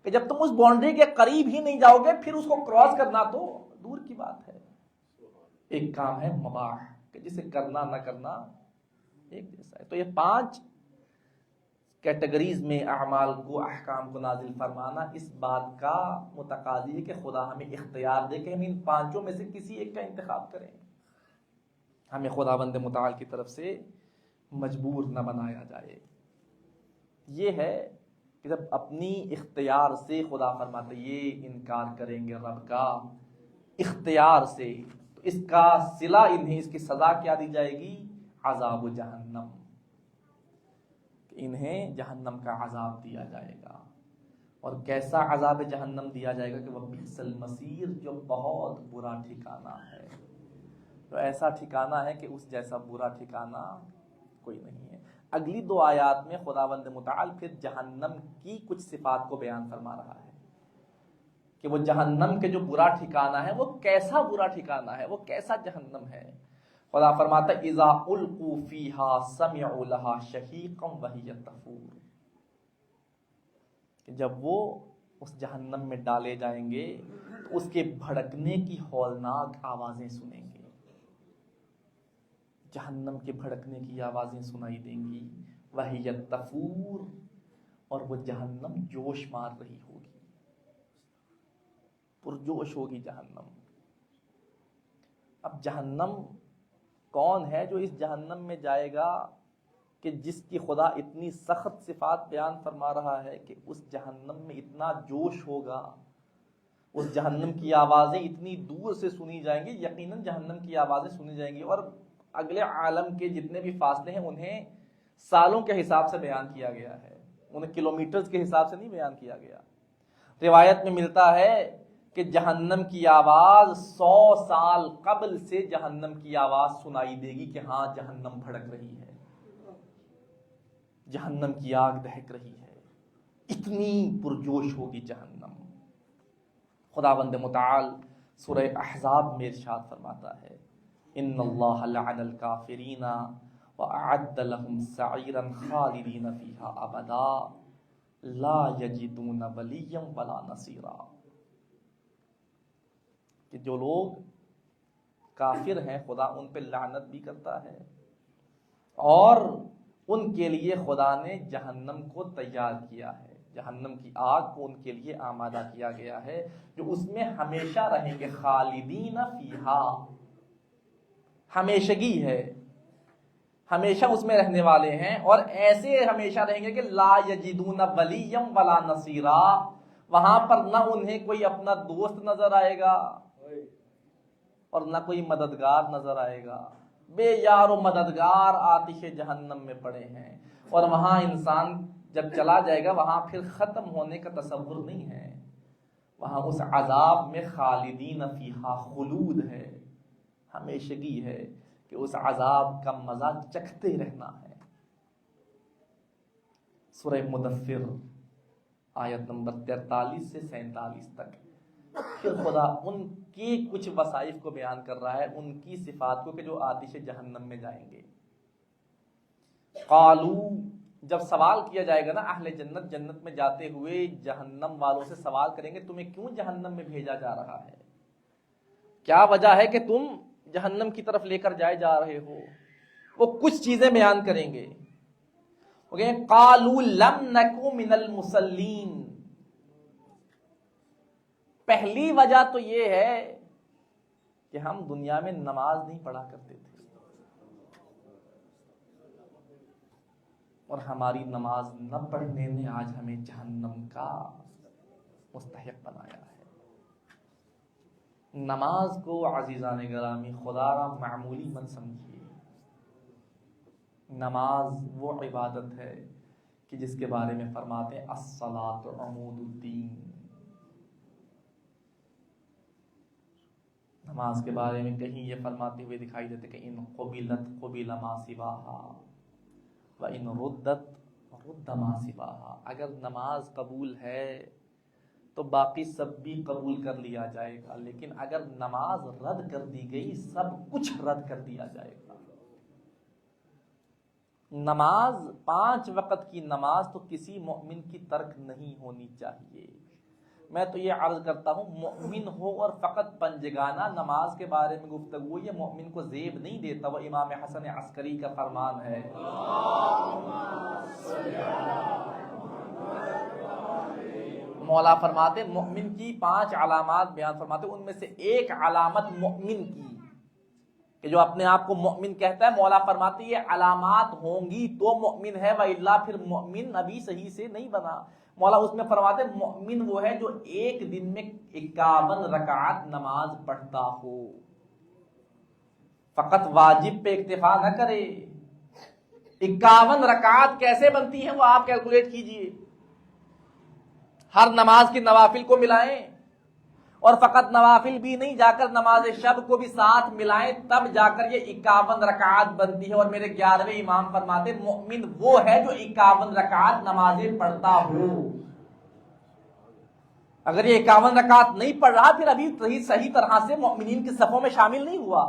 کہ جب تم اس باؤنڈری کے قریب ہی نہیں جاؤ گے پھر اس کو کراس کرنا تو دور کی بات ہے. ایک کام ہے مباح کہ جسے کرنا نہ کرنا ایک جیسا ہے. تو یہ 5 کیٹیگریز میں اعمال کو، احکام کو نازل فرمانا اس بات کا متقاضی ہے کہ خدا ہمیں اختیار دے کہ ہم ان 5 میں سے کسی ایک کا انتخاب کریں. ہمیں خداوند متعال کی طرف سے مجبور نہ بنایا جائے. یہ ہے کہ جب اپنی اختیار سے خدا فرماتے یہ انکار کریں گے رب کا اختیار سے، تو اس کا صلہ انہیں اس کی سزا کیا دی جائے گی؟ عذاب جہنم، انہیں جہنم کا عذاب دیا جائے گا. اور کیسا عذاب جہنم دیا جائے گا کہ وہ بئس المصیر، جو بہت برا ٹھکانہ ہے. تو ایسا ٹھکانہ ہے کہ اس جیسا برا ٹھکانہ کوئی نہیں ہے. اگلی 2 آیات میں خداوند متعال پھر جہنم کی کچھ صفات کو بیان فرما رہا ہے کہ وہ جہنم کے جو برا ٹھکانہ ہے وہ کیسا برا ٹھکانہ ہے، وہ کیسا جہنم ہے. خدا فرماتا ہے اذا القوا فیہا سمعوا لہا شہیقا وہی تفور، کہ جب وہ اس جہنم میں ڈالے جائیں گے تو اس کے بھڑکنے کی ہولناک آوازیں سنیں گے. جہنم کے بھڑکنے کی آوازیں سنائی دیں گی. وہی تفور، اور وہ جہنم جوش مار رہی ہوگی. پرجوش ہوگی جہنم۔ اب جہنم کون ہے جو اس جہنم میں جائے گا کہ جس کی خدا اتنی سخت صفات بیان فرما رہا ہے کہ اس جہنم میں اتنا جوش ہوگا، اس جہنم کی آوازیں اتنی دور سے سنی جائیں گی، یقیناً جہنم کی آوازیں سنی جائیں گی، اور اگلے عالم کے جتنے بھی فاصلے ہیں انہیں سالوں کے حساب سے بیان کیا گیا ہے، انہیں کلومیٹرز کے حساب سے نہیں بیان کیا گیا۔ روایت میں ملتا ہے کہ جہنم کی آواز 100 سال قبل سے جہنم کی آواز سنائی دے گی کہ ہاں جہنم بھڑک رہی ہے، جہنم کی آگ دہک رہی ہے، اتنی پرجوش ہوگی جہنم۔ خداوند متعال سورہ احزاب میں ارشاد فرماتا ہے ان اللہ لعن الکافرین واعد لهم سعیرا خالدین فیہا ابدا لا یجدون ولیا ولا نصیرا، کہ جو لوگ کافر ہیں خدا ان پہ لعنت بھی کرتا ہے، اور ان کے لیے خدا نے جہنم کو تیار کیا ہے، جہنم کی آگ کو ان کے لیے آمادہ کیا گیا ہے جو اس میں ہمیشہ رہیں گے، خالدین فیہا، ہمیشگی ہے، ہمیشہ اس میں رہنے والے ہیں، اور ایسے ہمیشہ رہیں گے کہ لا یجدون ولیا ولا نصیرا، وہاں پر نہ انہیں کوئی اپنا دوست نظر آئے گا اور نہ کوئی مددگار نظر آئے گا، بے یار و مددگار آتش جہنم میں پڑے ہیں، اور وہاں انسان جب چلا جائے گا وہاں پھر ختم ہونے کا تصور نہیں ہے، وہاں اس عذاب میں خالدین فیہا، خلود ہے، ہمیشگی ہے کہ اس عذاب کا مزہ چکھتے رہنا ہے۔ سورہ مدثر آیت نمبر 43 سے 47 تک پھر خدا ان کی کچھ وصائف کو بیان کر رہا ہے، ان کی صفات کو کہ جو آتش جہنم میں جائیں گے۔ قالو، جب سوال کیا جائے گا نا اہل جنت، جنت میں جاتے ہوئے جہنم والوں سے سوال کریں گے تمہیں کیوں جہنم میں بھیجا جا رہا ہے، کیا وجہ ہے کہ تم جہنم کی طرف لے کر جائے جا رہے ہو، وہ کچھ چیزیں بیان کریں گے۔ قالوا لم نکو من المصلین، پہلی وجہ تو یہ ہے کہ ہم دنیا میں نماز نہیں پڑھا کرتے تھے، اور ہماری نماز نہ پڑھنے نے آج ہمیں جہنم کا مستحق بنایا ہے۔ نماز کو عزیزان گرامی خدا را معمولی من سمجھیے، نماز وہ عبادت ہے کہ جس کے بارے میں فرماتے ہیں الصلاۃ عمود الدین، نماز کے بارے میں کہیں یہ فرماتے ہوئے دکھائی دیتے کہ ان قبلت قبل ما سواہا وَإِن رُدَّتْ رُدَّ مَا سِوَاهَا، اگر نماز قبول ہے تو باقی سب بھی قبول کر لیا جائے گا، لیکن اگر نماز رد کر دی گئی سب کچھ رد کر دیا جائے گا۔ نماز 5 وقت کی نماز تو کسی مؤمن کی ترک نہیں ہونی چاہیے۔ میں تو یہ عرض کرتا ہوں مؤمن ہو اور فقط پنجگانہ نماز کے بارے میں گفتگو یہ مؤمن کو زیب نہیں دیتا، وہ امام حسن عسکری کا فرمان ہے۔ مولا فرماتے مؤمن کی 5 علامات بیان فرماتے، ان میں سے ایک علامت مؤمن کی کہ جو اپنے آپ کو مؤمن کہتا ہے، مولا فرماتے یہ علامات ہوں گی تو مؤمن ہے، وَإِلَّا پھر مؤمن ابھی صحیح سے نہیں بنا۔ مولا اس میں فرماتے مؤمن وہ ہے جو ایک دن میں 51 رکعت نماز پڑھتا ہو، فقط واجب پہ اکتفا نہ کرے۔ 51 رکعت کیسے بنتی ہیں وہ آپ کیلکولیٹ کیجئے، ہر نماز کی نوافل کو ملائیں، اور فقط نوافل بھی نہیں، جا کر نماز شب کو بھی ساتھ ملائیں، تب جا کر یہ 51 رکعت بنتی ہے۔ اور میرے 11ویں امام فرماتے مؤمن وہ ہے جو 51 رکعت نمازیں پڑھتا ہو۔ اگر یہ 51 رکعت نہیں پڑھ رہا پھر ابھی صحیح طرح سے مؤمنین کی صفوں میں شامل نہیں ہوا،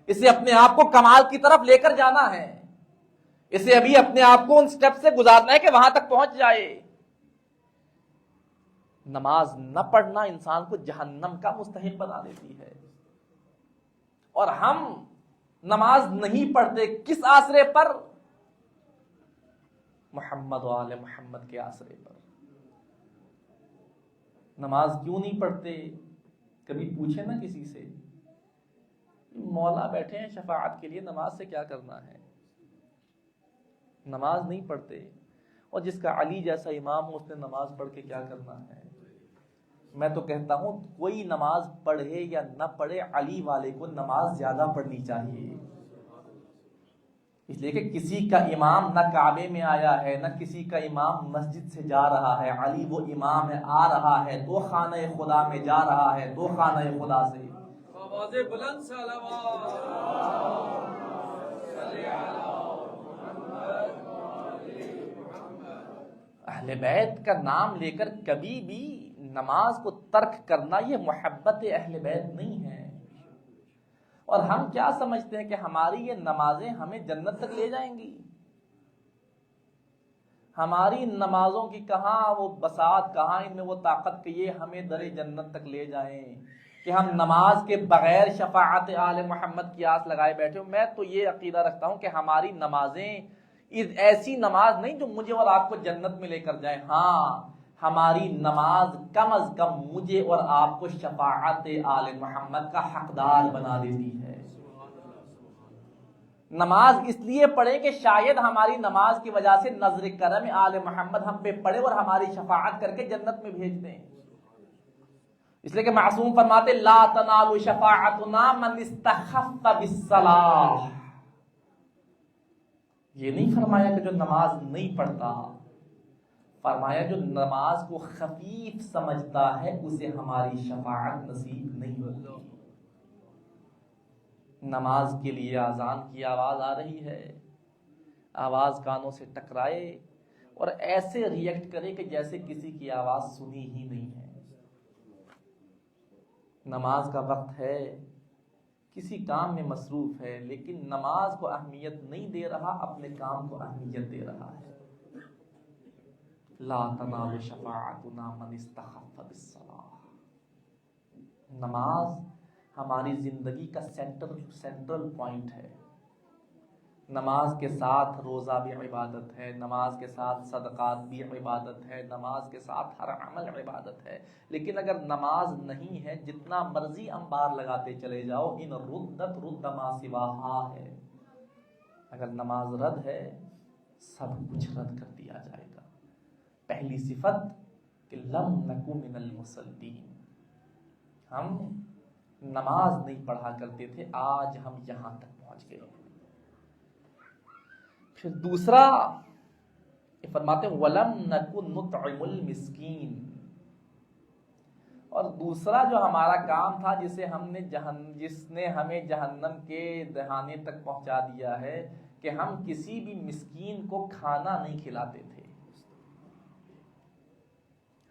اسے اپنے آپ کو کمال کی طرف لے کر جانا ہے، اسے ابھی اپنے آپ کو ان سٹیپ سے گزارنا ہے کہ وہاں تک پہنچ جائے۔ نماز نہ پڑھنا انسان کو جہنم کا مستحق بنا دیتی ہے، اور ہم نماز نہیں پڑھتے کس آسرے پر؟ محمد و آل محمد کے آسرے پر۔ نماز کیوں نہیں پڑھتے؟ کبھی پوچھے نا کسی سے، مولا بیٹھے ہیں شفاعت کے لیے، نماز سے کیا کرنا ہے؟ نماز نہیں پڑھتے، اور جس کا علی جیسا امام ہو اس نے نماز پڑھ کے کیا کرنا ہے؟ میں تو کہتا ہوں کوئی نماز پڑھے یا نہ پڑھے، علی والے کو نماز زیادہ پڑھنی چاہیے، اس لیے کہ کسی کا امام نہ کعبے میں آیا ہے، نہ کسی کا امام مسجد سے جا رہا ہے، علی وہ امام ہے، آ رہا ہے تو خانہ خدا میں، جا رہا ہے تو خانہ خدا سے۔ آواز بلند صلوات۔ اہل بیت کا نام لے کر کبھی بھی نماز کو ترک کرنا یہ محبت اہل بیت نہیں ہے۔ اور ہم کیا سمجھتے ہیں کہ ہماری یہ نمازیں ہمیں جنت تک لے جائیں گی؟ ہماری نمازوں کی کہاں وہ بساط، کہاں ان میں وہ طاقت کہ یہ ہمیں در جنت تک لے جائیں، کہ ہم نماز کے بغیر شفاعت آل محمد کی آس لگائے بیٹھے ہوں۔ میں تو یہ عقیدہ رکھتا ہوں کہ ہماری نمازیں ایسی نماز نہیں جو مجھے اور آپ کو جنت میں لے کر جائے، ہاں ہماری نماز کم از کم مجھے اور آپ کو شفاعت آل محمد کا حقدار بنا دیتی ہے۔ نماز اس لیے پڑھیں کہ شاید ہماری نماز کی وجہ سے نظر کرم آل محمد ہم پہ پڑے اور ہماری شفاعت کر کے جنت میں بھیج دیں۔ اس لیے کہ معصوم فرماتے لا تنال شفاعتنا من استخف بالصلاۃ، یہ نہیں فرمایا کہ جو نماز نہیں پڑھتا، فرمایا جو نماز کو خفیف سمجھتا ہے اسے ہماری شفاعت نصیب نہیں ہوگی۔ نماز کے لیے اذان کی آواز آ رہی ہے، آواز کانوں سے ٹکرائے اور ایسے ریئیکٹ کرے کہ جیسے کسی کی آواز سنی ہی نہیں ہے۔ نماز کا وقت ہے، کسی کام میں مصروف ہے، لیکن نماز کو اہمیت نہیں دے رہا، اپنے کام کو اہمیت دے رہا ہے۔ لا تنال شفاعتنا من استخف بالصلاۃ۔ نماز ہماری زندگی کا سینٹرل پوائنٹ ہے۔ نماز کے ساتھ روزہ بھی عبادت ہے، نماز کے ساتھ صدقات بھی عبادت ہے، نماز کے ساتھ ہر عمل عبادت ہے، لیکن اگر نماز نہیں ہے جتنا مرضی انبار لگاتے چلے جاؤ، ان ردت رد ما سواہا ہے، اگر نماز رد ہے سب کچھ رد کر دیا جائے گا۔ پہلی صفت کہ لم نکو من المصلین، ہم نماز نہیں پڑھا کرتے تھے، آج ہم یہاں تک پہنچ گئے۔ پھر دوسرا فرماتے ہیں وَلَمْ نَكُنْ نُطْعِمُ الْمِسْكِينَ، اور دوسرا جو ہمارا کام تھا جس نے ہمیں جہنم کے دہانے تک پہنچا دیا ہے کہ ہم کسی بھی مسکین کو کھانا نہیں کھلاتے تھے،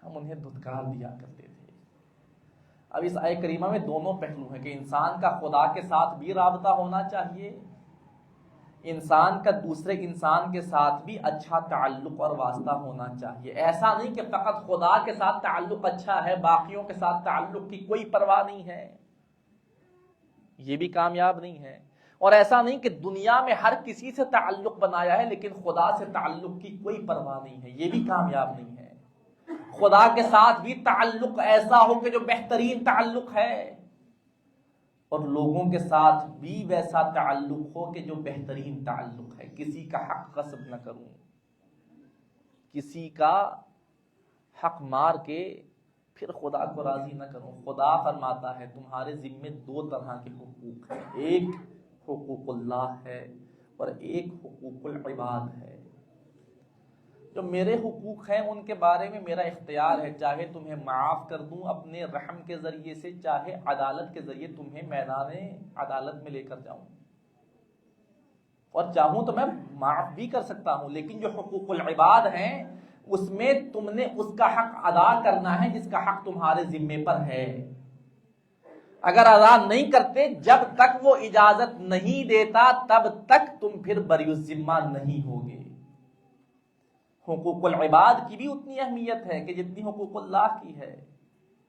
ہم انہیں دھتکار دیا کرتے تھے۔ اب اس آیت کریمہ میں دونوں پہلو ہیں کہ انسان کا خدا کے ساتھ بھی رابطہ ہونا چاہیے، انسان کا دوسرے انسان کے ساتھ بھی اچھا تعلق اور واسطہ ہونا چاہیے۔ ایسا نہیں کہ فقط خدا کے ساتھ تعلق اچھا ہے، باقیوں کے ساتھ تعلق کی کوئی پرواہ نہیں ہے، یہ بھی کامیاب نہیں ہے۔ اور ایسا نہیں کہ دنیا میں ہر کسی سے تعلق بنایا ہے لیکن خدا سے تعلق کی کوئی پرواہ نہیں ہے، یہ بھی کامیاب نہیں ہے۔ خدا کے ساتھ بھی تعلق ایسا ہو کہ جو بہترین تعلق ہے، اور لوگوں کے ساتھ بھی ویسا تعلق ہو کہ جو بہترین تعلق ہے۔ کسی کا حق غصب نہ کروں، کسی کا حق مار کے پھر خدا کو راضی نہ کروں۔ خدا فرماتا ہے تمہارے ذمے دو طرح کے حقوق ہیں، ایک حقوق اللہ ہے اور ایک حقوق العباد ہے۔ جو میرے حقوق ہیں ان کے بارے میں میرا اختیار ہے، چاہے تمہیں معاف کر دوں اپنے رحم کے ذریعے سے، چاہے عدالت کے ذریعے تمہیں میدان عدالت میں لے کر جاؤں، اور چاہوں تو میں معاف بھی کر سکتا ہوں، لیکن جو حقوق العباد ہیں اس میں تم نے اس کا حق ادا کرنا ہے جس کا حق تمہارے ذمے پر ہے۔ اگر ادا نہیں کرتے، جب تک وہ اجازت نہیں دیتا تب تک تم پھر بری الذمہ نہیں ہوگے۔ حقوق العباد کی بھی اتنی اہمیت ہے کہ جتنی حقوق اللہ کی ہے۔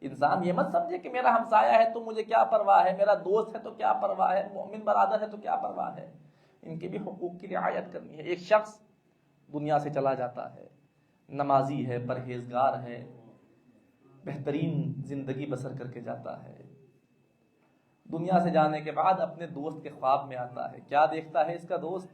انسان یہ مت سمجھے کہ میرا ہمسایہ ہے تو مجھے کیا پرواہ ہے، میرا دوست ہے تو کیا پرواہ ہے، مومن برادر ہے تو کیا پرواہ ہے، ان کے بھی حقوق کی رعایت کرنی ہے۔ ایک شخص دنیا سے چلا جاتا ہے، نمازی ہے، پرہیزگار ہے، بہترین زندگی بسر کر کے جاتا ہے، دنیا سے جانے کے بعد اپنے دوست کے خواب میں آتا ہے. کیا دیکھتا ہے اس کا دوست؟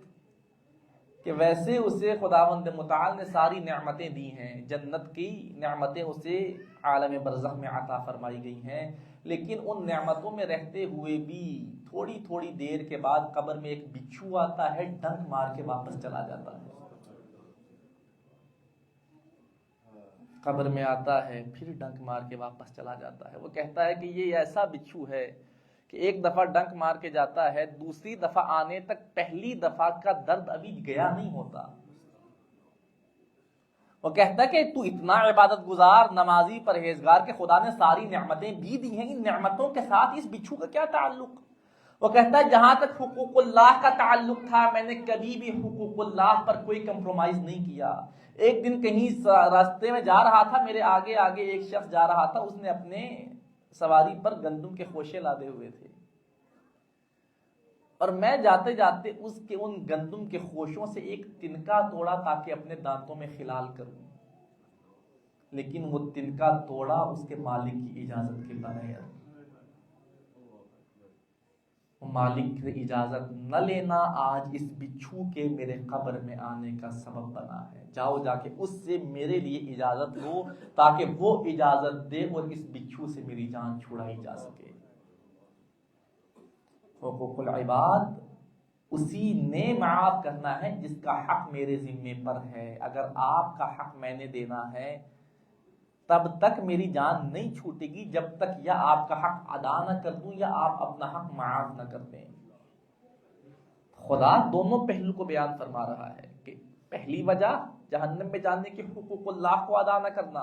کہ ویسے اسے خداوند متعال نے ساری نعمتیں دی ہیں، جنت کی نعمتیں اسے عالم برزخ میں عطا فرمائی گئی ہیں، لیکن ان نعمتوں میں رہتے ہوئے بھی تھوڑی تھوڑی دیر کے بعد قبر میں ایک بچھو آتا ہے، ڈنک مار کے واپس چلا جاتا ہے. قبر میں آتا ہے، پھر ڈنک مار کے واپس چلا جاتا ہے. وہ کہتا ہے کہ یہ ایسا بچھو ہے کہ ایک دفعہ ڈنک مار کے جاتا ہے، دوسری دفعہ آنے تک پہلی دفعہ کا درد ابھی گیا نہیں ہوتا. وہ کہتا ہے کہ تو اتنا عبادت گزار، نمازی، پرہیزگار کہ خدا نے ساری نعمتیں بھی دی ہیں، ان نعمتوں کے ساتھ اس بچھو کا کیا تعلق؟ وہ کہتا ہے جہاں تک حقوق اللہ کا تعلق تھا میں نے کبھی بھی حقوق اللہ پر کوئی کمپرومائز نہیں کیا. ایک دن کہیں راستے میں جا رہا تھا، میرے آگے آگے ایک شخص جا رہا تھا، اس نے اپنے سواری پر گندم کے خوشے لادے ہوئے تھے، اور میں جاتے جاتے اس کے ان گندم کے خوشوں سے ایک تنکا توڑا تاکہ اپنے دانتوں میں خلال کروں، لیکن وہ تنکا توڑا اس کے مالک کی اجازت کے بغیر. مالک کی اجازت نہ لینا آج اس بچھو کے میرے قبر میں آنے کا سبب بنا ہے. جاؤ جا کے اس سے میرے لیے اجازت لو تاکہ وہ اجازت دے اور اس بچھو سے میری جان چھڑائی جا سکے. حقوق العباد اسی نے معاف کرنا ہے جس کا حق میرے ذمے پر ہے. اگر آپ کا حق میں نے دینا ہے تب تک میری جان نہیں چھوٹے گی جب تک یا آپ کا حق ادا نہ کر دوں یا آپ اپنا حق معاف نہ کر دیں. خدا دونوں پہلو کو بیان فرما رہا ہے کہ پہلی وجہ جہنم میں جانے کے حقوق اللہ کو ادا نہ کرنا،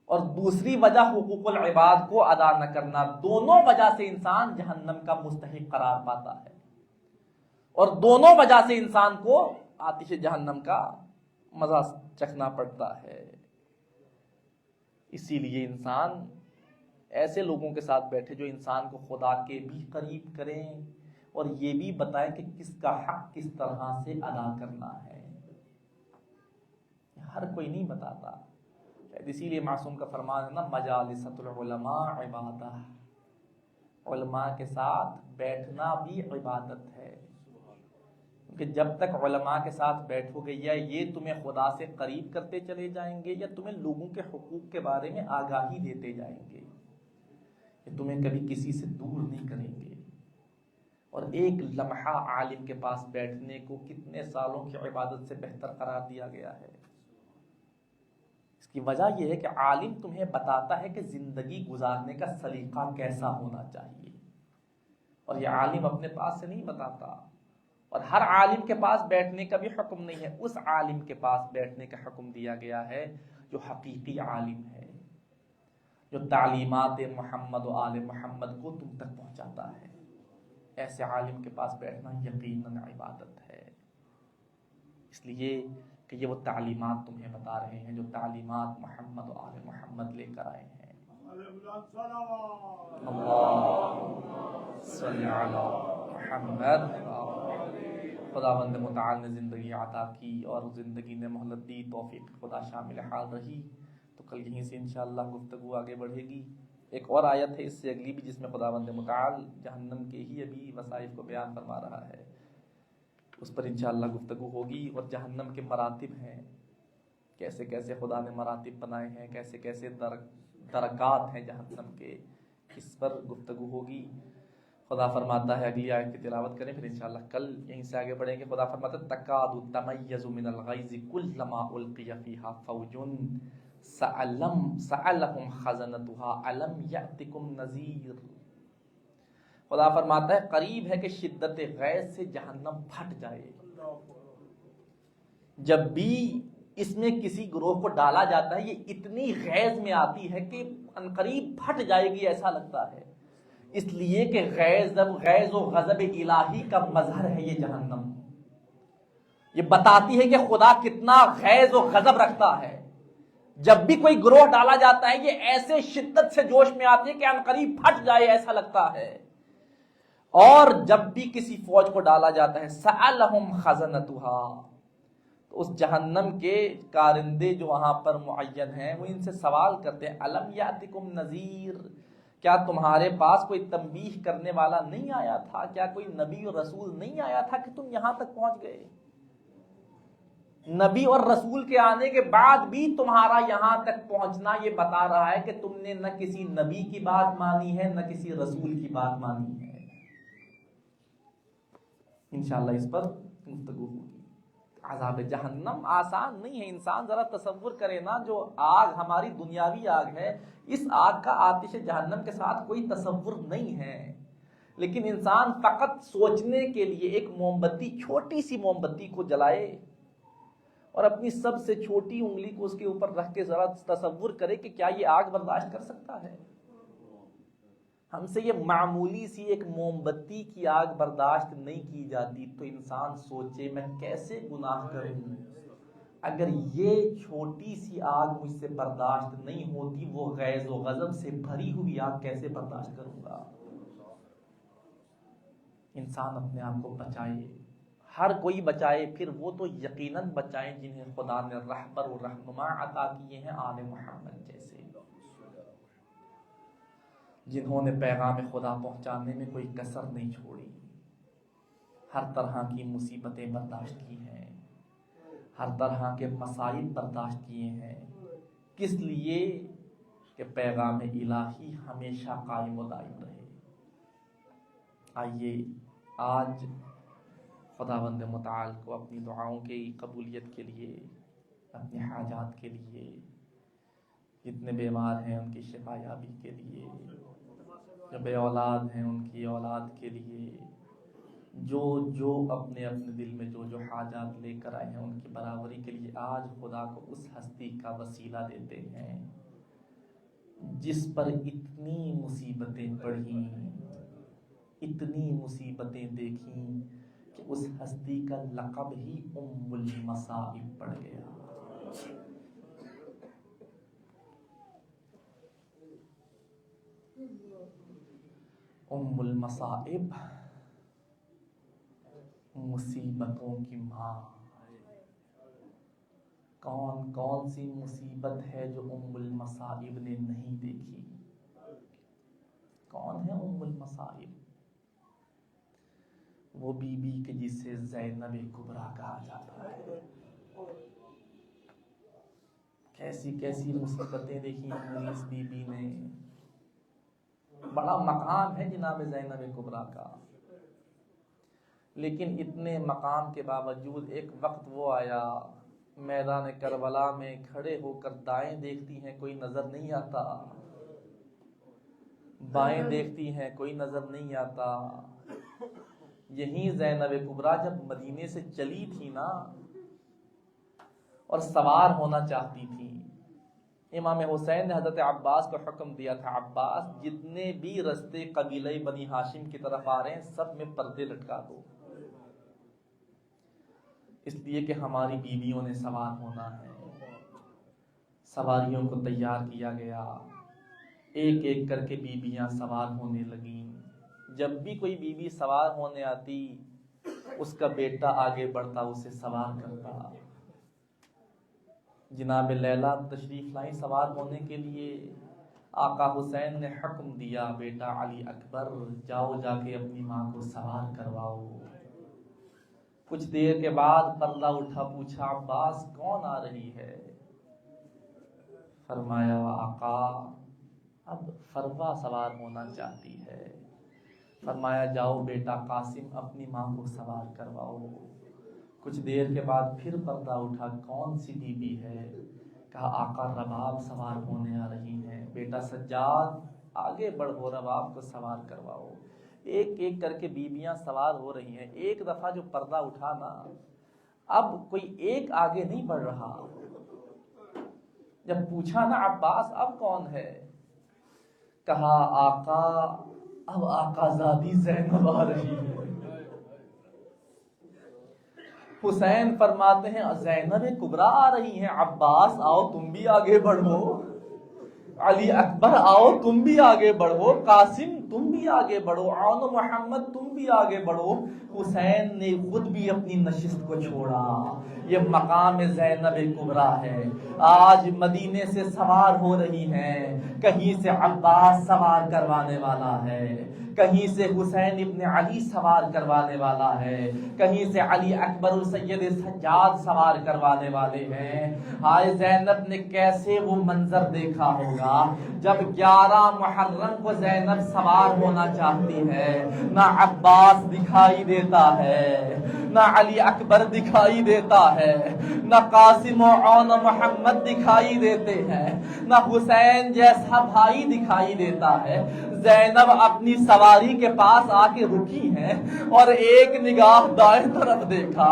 اور دوسری وجہ حقوق العباد کو ادا نہ کرنا. دونوں وجہ سے انسان جہنم کا مستحق قرار پاتا ہے، اور دونوں وجہ سے انسان کو آتش جہنم کا مزہ چکھنا پڑتا ہے. اسی لیے انسان ایسے لوگوں کے ساتھ بیٹھے جو انسان کو خدا کے بھی قریب کریں اور یہ بھی بتائیں کہ کس کا حق کس طرح سے ادا کرنا ہے. ہر کوئی نہیں بتاتا. اسی لیے معصوم کا فرمان ہے نا، مجالست العلماء عبادہ، علماء کے ساتھ بیٹھنا بھی عبادت ہے. کہ جب تک علماء کے ساتھ بیٹھو گے یا یہ تمہیں خدا سے قریب کرتے چلے جائیں گے یا تمہیں لوگوں کے حقوق کے بارے میں آگاہی دیتے جائیں گے، یہ تمہیں کبھی کسی سے دور نہیں کریں گے. اور ایک لمحہ عالم کے پاس بیٹھنے کو کتنے سالوں کی عبادت سے بہتر قرار دیا گیا ہے. اس کی وجہ یہ ہے کہ عالم تمہیں بتاتا ہے کہ زندگی گزارنے کا سلیقہ کیسا ہونا چاہیے، اور یہ عالم اپنے پاس سے نہیں بتاتا. اور ہر عالم کے پاس بیٹھنے کا بھی حکم نہیں ہے، اس عالم کے پاس بیٹھنے کا حکم دیا گیا ہے جو حقیقی عالم ہے، جو تعلیمات محمد و آل محمد کو تم تک پہنچاتا ہے. ایسے عالم کے پاس بیٹھنا یقیناً عبادت ہے. اس لیے کہ یہ وہ تعلیمات تمہیں بتا رہے ہیں جو تعلیمات محمد و آل محمد لے کر آئے ہیں. اللہم صلی علی محمد. خداوند متعال نے زندگی عطا کی اور زندگی نے مہلت دی، توفیق خدا شامل حال رہی. تو کل یہیں سے انشاءاللہ گفتگو آگے بڑھے گی. ایک اور آیت ہے اس سے اگلی بھی جس میں خداوند متعال جہنم کے ہی ابھی وصائف کو بیان فرما رہا ہے، اس پر انشاءاللہ گفتگو ہوگی. اور جہنم کے مراتب ہیں، کیسے کیسے خدا نے مراتب بنائے ہیں، کیسے کیسے درکات ہیں جہنم کے، اس پر گفتگو ہوگی. خدا فرماتا ہے، اگلی آیت کی تلاوت کریں پھر انشاءاللہ کل یہیں سے آگے بڑھیں گے. خدا فرماتا ہے تکاد تمیز من الغیظ کلما القی فیہا فوج سألہم خزنتها الم یأتکم نذیر. خدا فرماتا ہے قریب ہے کہ شدت غیظ سے جہنم پھٹ جائے. جب بھی اس میں کسی گروہ کو ڈالا جاتا ہے یہ اتنی غیظ میں آتی ہے کہ عنقریب پھٹ جائے گی ایسا لگتا ہے، اس لیے کہ غیظ و غضب الہی کا مظہر ہے یہ جہنم. یہ بتاتی ہے کہ خدا کتنا غیظ و غضب رکھتا ہے. جب بھی کوئی گروہ ڈالا جاتا ہے یہ ایسے شدت سے جوش میں آتی ہے کہ عنقریب پھٹ جائے ایسا لگتا ہے. اور جب بھی کسی فوج کو ڈالا جاتا ہے سألہم خزنتها، تو اس جہنم کے کارندے جو وہاں پر معین ہیں وہ ان سے سوال کرتے ہیں الم یاتکم نذیر، کیا تمہارے پاس کوئی تنبیہ کرنے والا نہیں آیا تھا؟ کیا کوئی نبی اور رسول نہیں آیا تھا کہ تم یہاں تک پہنچ گئے؟ نبی اور رسول کے آنے کے بعد بھی تمہارا یہاں تک پہنچنا یہ بتا رہا ہے کہ تم نے نہ کسی نبی کی بات مانی ہے نہ کسی رسول کی بات مانی ہے۔ انشاءاللہ اس پر گفتگو ہوگی۔ عذاب جہنم آسان نہیں ہے۔ انسان ذرا تصور کرے نا، جو آگ ہماری دنیاوی آگ ہے، اس آگ کا آتش جہنم کے ساتھ کوئی تصور نہیں ہے، لیکن انسان فقط سوچنے کے لیے ایک موم بتی، چھوٹی سی موم بتی کو جلائے اور اپنی سب سے چھوٹی انگلی کو اس کے اوپر رکھ کے ذرا تصور کرے کہ کیا یہ آگ برداشت کر سکتا ہے؟ ہم سے یہ معمولی سی ایک موم بتی کی آگ برداشت نہیں کی جاتی، تو انسان سوچے میں کیسے گناہ کروں؟ اگر یہ چھوٹی سی آگ مجھ سے برداشت نہیں ہوتی، وہ غیظ و غضب سے بھری ہوئی آگ کیسے برداشت کروں گا؟ انسان اپنے آپ کو بچائے، ہر کوئی بچائے، پھر وہ تو یقیناً بچائیں جنہیں خدا نے رہبر و رہنما عطا کیے ہیں، آل محمد جیسے، جنہوں نے پیغام خدا پہنچانے میں کوئی کسر نہیں چھوڑی، ہر طرح کی مصیبتیں برداشت کی ہیں، ہر طرح کے مصائب برداشت کیے ہیں، کس لیے کہ پیغام الہی ہمیشہ قائم و دائم رہے۔ آئیے آج خداوند متعال کو اپنی دعاؤں کی قبولیت کے لیے، اپنی حاجات کے لیے، جتنے بیمار ہیں ان کی شفا یابی کے لیے، جو بے اولاد ہیں ان کی اولاد کے لیے، جو اپنے اپنے دل میں جو حاجات لے کر آئے ہیں ان کی برابری کے لیے آج خدا کو اس ہستی کا وسیلہ دیتے ہیں جس پر اتنی مصیبتیں پڑھیں، اتنی مصیبتیں دیکھیں کہ اس ہستی کا لقب ہی ام المصائب پڑ گیا۔ ام المصائب، مصیبتوں کی ماں۔ کون کون سی مصیبت ہے جو ام المصائب نے نہیں دیکھی؟ کون ہے ام المصائب؟ وہ بی بی کے جسے زینب کبریٰ کہا جاتا ہے۔ کیسی کیسی مصیبتیں دیکھی ہماری اس بی بی نے۔ بڑا مقام ہے جناب زینب کبریٰ کا، لیکن اتنے مقام کے باوجود ایک وقت وہ آیا، میدان کربلا میں کھڑے ہو کر دائیں دیکھتی ہیں کوئی نظر نہیں آتا، بائیں دیکھتی ہیں کوئی نظر نہیں آتا۔ یہیں زینب کبریٰ جب مدینے سے چلی تھی نا اور سوار ہونا چاہتی تھی، امام حسین نے حضرت عباس کو حکم دیا تھا، عباس جتنے بھی رستے قبیلہ بنی ہاشم کی طرف آ رہے ہیں سب میں پردے لٹکا دو، اس لیے کہ ہماری بیویوں نے سوار ہونا ہے۔ سواریوں کو تیار کیا گیا، ایک ایک کر کے بیویاں سوار ہونے لگیں۔ جب بھی کوئی بیوی سوار ہونے آتی، اس کا بیٹا آگے بڑھتا اسے سوار کرتا۔ جناب لیلا تشریف لائیں سوار ہونے کے لیے، آقا حسین نے حکم دیا، بیٹا علی اکبر جاؤ جا کے اپنی ماں کو سوار کرواؤ۔ کچھ دیر کے بعد پردہ اٹھا، پوچھا عباس کون آ رہی ہے؟ فرمایا آقا اب فروا سوار ہونا چاہتی ہے۔ فرمایا جاؤ بیٹا قاسم اپنی ماں کو سوار کرواؤ۔ کچھ دیر کے بعد پھر پردہ اٹھا، کون سی بی بی ہے؟ کہا آقا رباب سوار ہونے آ رہی ہیں۔ بیٹا سجاد آگے بڑھو، رباب کو سوار کرواؤ۔ ایک ایک کر کے بیویاں سوار ہو رہی ہیں۔ ایک دفعہ جو پردہ اٹھا نا، اب کوئی ایک آگے نہیں بڑھ رہا۔ جب پوچھا نا عباس اب کون ہے؟ کہا آقا اب آقا زادی زینب آ رہی ہے۔ حسین فرماتے ہیں زینب کبریٰ آ رہی ہیں، عباس آؤ تم بھی آگے بڑھو، علی اکبر آؤ تم بھی آگے بڑھو، قاسم تم بھی آگے بڑھو، آن محمد تم بھی آگے بڑھو۔ حسین نے خود بھی اپنی نشست کو چھوڑا۔ یہ مقام زینب کبریٰ ہے۔ آج مدینے سے سوار ہو رہی ہیں، کہیں سے عباس سوار کروانے والا ہے، کہیں سے حسین ابن علی سوار کروانے والا ہے، کہیں سے علی اکبر السید سجاد سوار کروانے والے ہیں۔ ہائے زینب نے کیسے وہ منظر دیکھا ہوگا جب 11 محرم کو زینب سوار ہونا چاہتی ہے، نہ عباس دکھائی دیتا ہے، نہ علی اکبر دکھائی دیتا ہے، نہ قاسم و عون محمد دکھائی دیتے ہیں، نہ حسین جیسا بھائی دکھائی دیتا ہے۔ زینب اپنی سواری کے پاس آ کے رکی ہیں اور ایک نگاہ دائیں طرف دیکھا،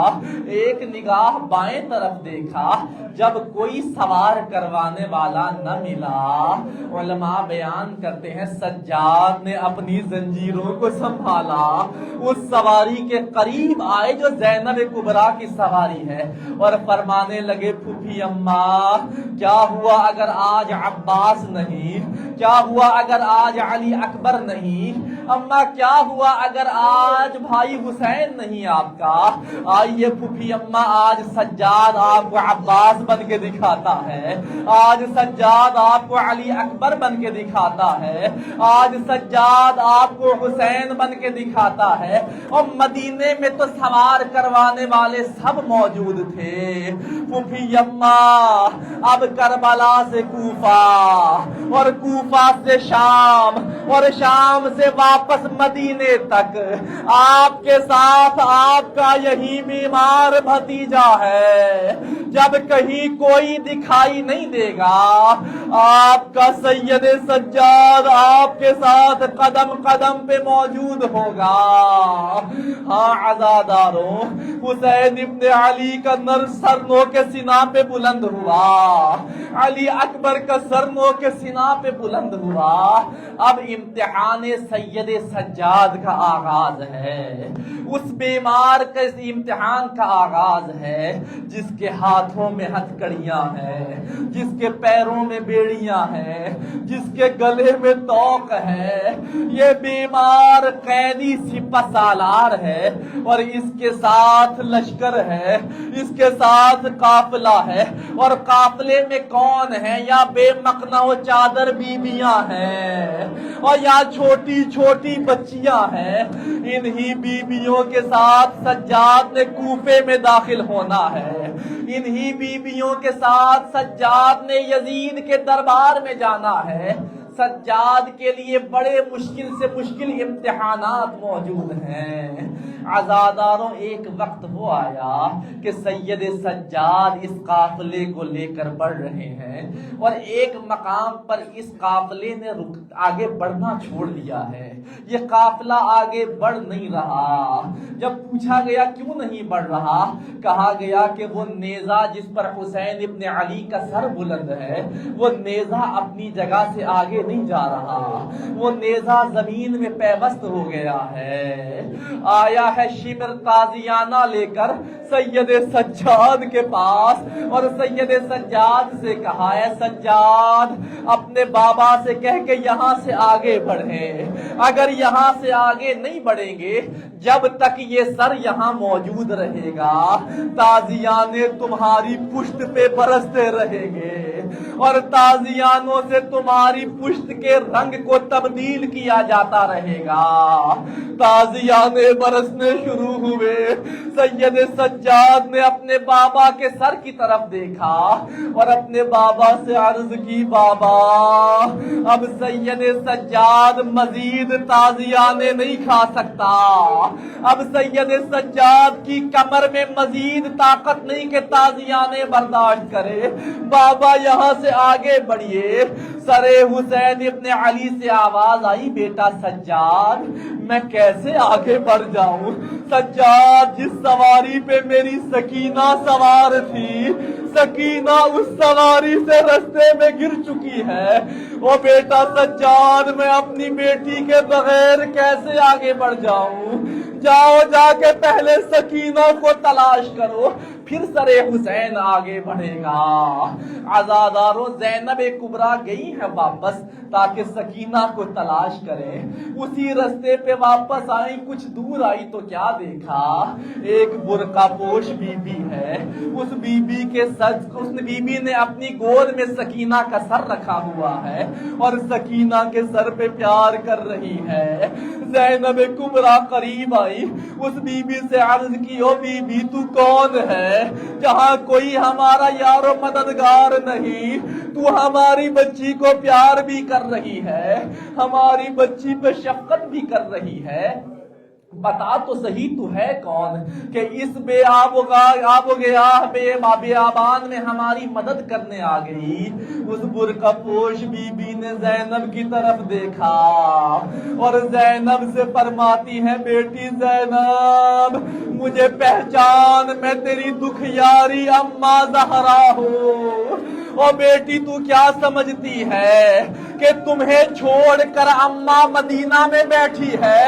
ایک نگاہ بائیں طرف دیکھا، جب کوئی سوار کروانے والا نہ ملا، علماء بیان کرتے ہیں سجاد نے اپنی زنجیروں کو سنبھالا، اس سواری کے قریب آئے جو زینب کبریٰ کی سواری ہے، اور فرمانے لگے پھوپھی اماں کیا ہوا اگر آج عباس نہیں، کیا ہوا اگر آج علی اکبر نہیں، اماں کیا ہوا اگر آج بھائی حسین نہیں آپ کا؟ آئیے پھوپھی اماں آج سجاد آپ کو عباس بن کے دکھاتا ہے، آج سجاد آپ کو علی اکبر بن کے دکھاتا ہے، آج سجاد آپ کو حسین بن کے دکھاتا ہے۔ اور مدینے میں تو سوار کروانے والے سب موجود تھے۔ پھوپھی اماں اب کربلا سے کوفہ، اور کوفہ سے شام، اور شام سے واپس مدینے تک آپ کے ساتھ آپ کا یہی بیمار بھتیجا ہے۔ جب کہیں کوئی دکھائی نہیں دے گا، آپ کا سید سجاد آپ کے ساتھ قدم قدم پہ موجود ہوگا۔ ہاں عزاداروں، حسین ابن علی کا سر نو کے سینہ پہ بلند ہوا، علی اکبر کا سر نو کے سینہ پہ بلند ہوا۔ اب امتحان سید سجاد کا آغاز ہے، اس بیمار کا اس امتحان کا آغاز ہے جس کے ہاتھوں میں ہتھکڑیاں ہیں، جس کے پیروں میں بیڑیاں ہیں، جس کے گلے میں توق ہے۔ یہ بیمار قیدی سپہ سالار ہے، اور اس کے ساتھ لشکر ہے، اس کے ساتھ قافلہ ہے، اور قافلے میں کون ہے؟ یا بے مقنع و چادر بیویاں ہیں، اور یا چھوٹی چھوٹی بچیاں ہیں۔ انہی بیویوں کے ساتھ سجاد نے کوفے میں داخل ہونا ہے، انہی بیویوں کے ساتھ سجاد نے یزید کے دربار میں جانا ہے۔ سجاد کے لیے بڑے مشکل سے مشکل امتحانات موجود ہیں۔ عزاداروں، ایک وقت وہ آیا کہ سید سجاد اس قافلے کو لے کر بڑھ رہے ہیں، اور ایک مقام پر اس قافلے نے آگے بڑھنا چھوڑ دیا ہے، یہ قافلہ آگے بڑھ نہیں رہا۔ جب پوچھا گیا کیوں نہیں بڑھ رہا، کہا گیا کہ وہ نیزہ جس پر حسین ابن علی کا سر بلند ہے، وہ نیزہ اپنی جگہ سے آگے نہیں جا رہا، وہ نیزہ زمین میں پیوست ہو گیا ہے۔ آیا ہے شمر تازیانہ لے کر سید سجاد کے پاس، اور سید سجاد سے کہا ہے سجاد اپنے بابا سے کہہ کے یہاں سے آگے بڑھیں، اگر یہاں سے آگے نہیں بڑھیں گے جب تک یہ سر یہاں موجود رہے گا تازیانے تمہاری پشت پہ برستے رہیں گے، اور تازیانوں سے تمہاری پشت کے رنگ کو تبدیل کیا جاتا رہے گا۔ تازیانے برسنے شروع ہوئے، سید سجاد نے اپنے بابا کے سر کی طرف دیکھا اور اپنے بابا سے عرض کی بابا اب سید سجاد مزید تازیانے نہیں کھا سکتا، اب سید سجاد کی کمر میں مزید طاقت نہیں کہ تازیانے برداشت کرے، بابا یہاں سے آگے بڑھیے۔ سرے حسین ابن علی سے آواز آئی بیٹا سجاد میں کیسے آگے بڑھ جاؤں؟ سجاد جس سواری پہ میری سکینہ سوار تھی، سکینہ اس سواری سے رستے میں گر چکی ہے۔ او بیٹا سجاد، میں اپنی بیٹی کے بغیر کیسے آگے بڑھ جاؤں؟ جاؤ، جا کے پہلے سکینہ کو تلاش کرو، پھر سرے حسین آگے بڑھے گا۔ عزادارو، زینب کبریٰ گئی ہے واپس تاکہ سکینہ کو تلاش کریں۔ اسی رستے پہ واپس آئی، کچھ دور آئی تو کیا دیکھا؟ ایک برقع پوش بی بی ہے۔ اس بی بی کے اس بی بی نے اپنی گود میں سکینہ کا سر رکھا ہوا ہے اور سکینہ کے سر پہ پیار کر رہی ہے۔ زینب کبریٰ قریب آئی، اس بی بی سے عرض کی، او بی بی تو کون ہے؟ جہاں کوئی ہمارا یار و مددگار نہیں، تو ہماری بچی کو پیار بھی کر رہی ہے، ہماری بچی پہ شفقت بھی کر رہی ہے، بتا تو صحیح تو ہے کون کہ اس بے آب و گیاہ بے آبان میں ہماری مدد کرنے آ گئی؟ اس برقع پوش بی بی نے زینب کی طرف دیکھا اور زینب سے فرماتی ہے، بیٹی زینب مجھے پہچان، میں تیری دکھیاری اماں زہرا ہوں۔ اور بیٹی تو کیا سمجھتی ہے کہ تمہیں چھوڑ کر اماں مدینہ میں بیٹھی ہے؟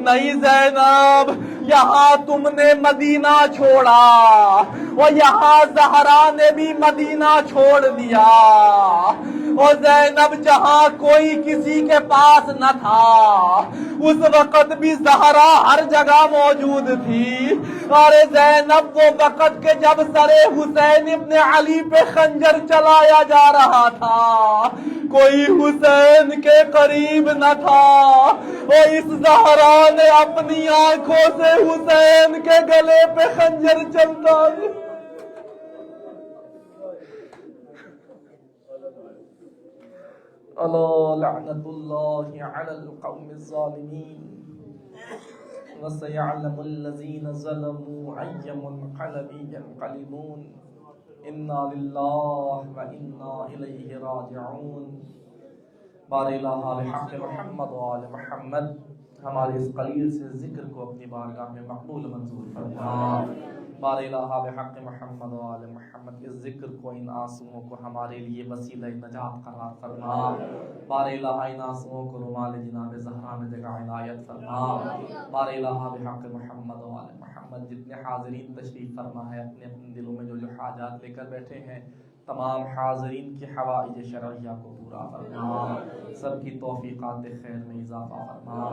نہیں زینب، یہاں تم نے مدینہ چھوڑا اور یہاں زہرا نے بھی مدینہ چھوڑ دیا۔ اور زینب جہاں کوئی کسی کے پاس نہ تھا، اس وقت بھی زہرا ہر جگہ موجود تھی۔ اور زینب وہ وقت کے جب سر حسین ابن علی پہ خنجر چلایا جا رہا تھا، کوئی حسین کے قریب نہ تھا، اور اس زہرا نے اپنی آنکھوں سے حسین کے گلے پہ خنجر چلتا دیا۔ اللہ لعنت اللہ علی القوم الظالمین وسيعلم الذين ظلموا أي منقلب ينقلبون إنا لله وإنا إليه راجعون۔ بار الہ بحق محمد و آل محمد، ہمارے اس قلیل سے ذکر کو اپنی بارگاہ میں مقبول منظور فرما۔ بار الہ بحق محمد و آل محمد، اس ذکر کو، ان آنسوؤں کو ہمارے لیے وسیلہ نجات قرار فرما۔ بار الہ ان آنسوؤں کو رومال جناب زہرا میں جگہ عنایت فرما۔ بار الہ بحق محمد و آل محمد، جتنے حاضرین تشریف فرما ہے، اپنے اپنے دلوں میں جو حاجات لے کر بیٹھے ہیں، تمام حاضرین کی حوائج شرعیہ کو پورا فرما، سب کی توفیقات خیر میں اضافہ فرما۔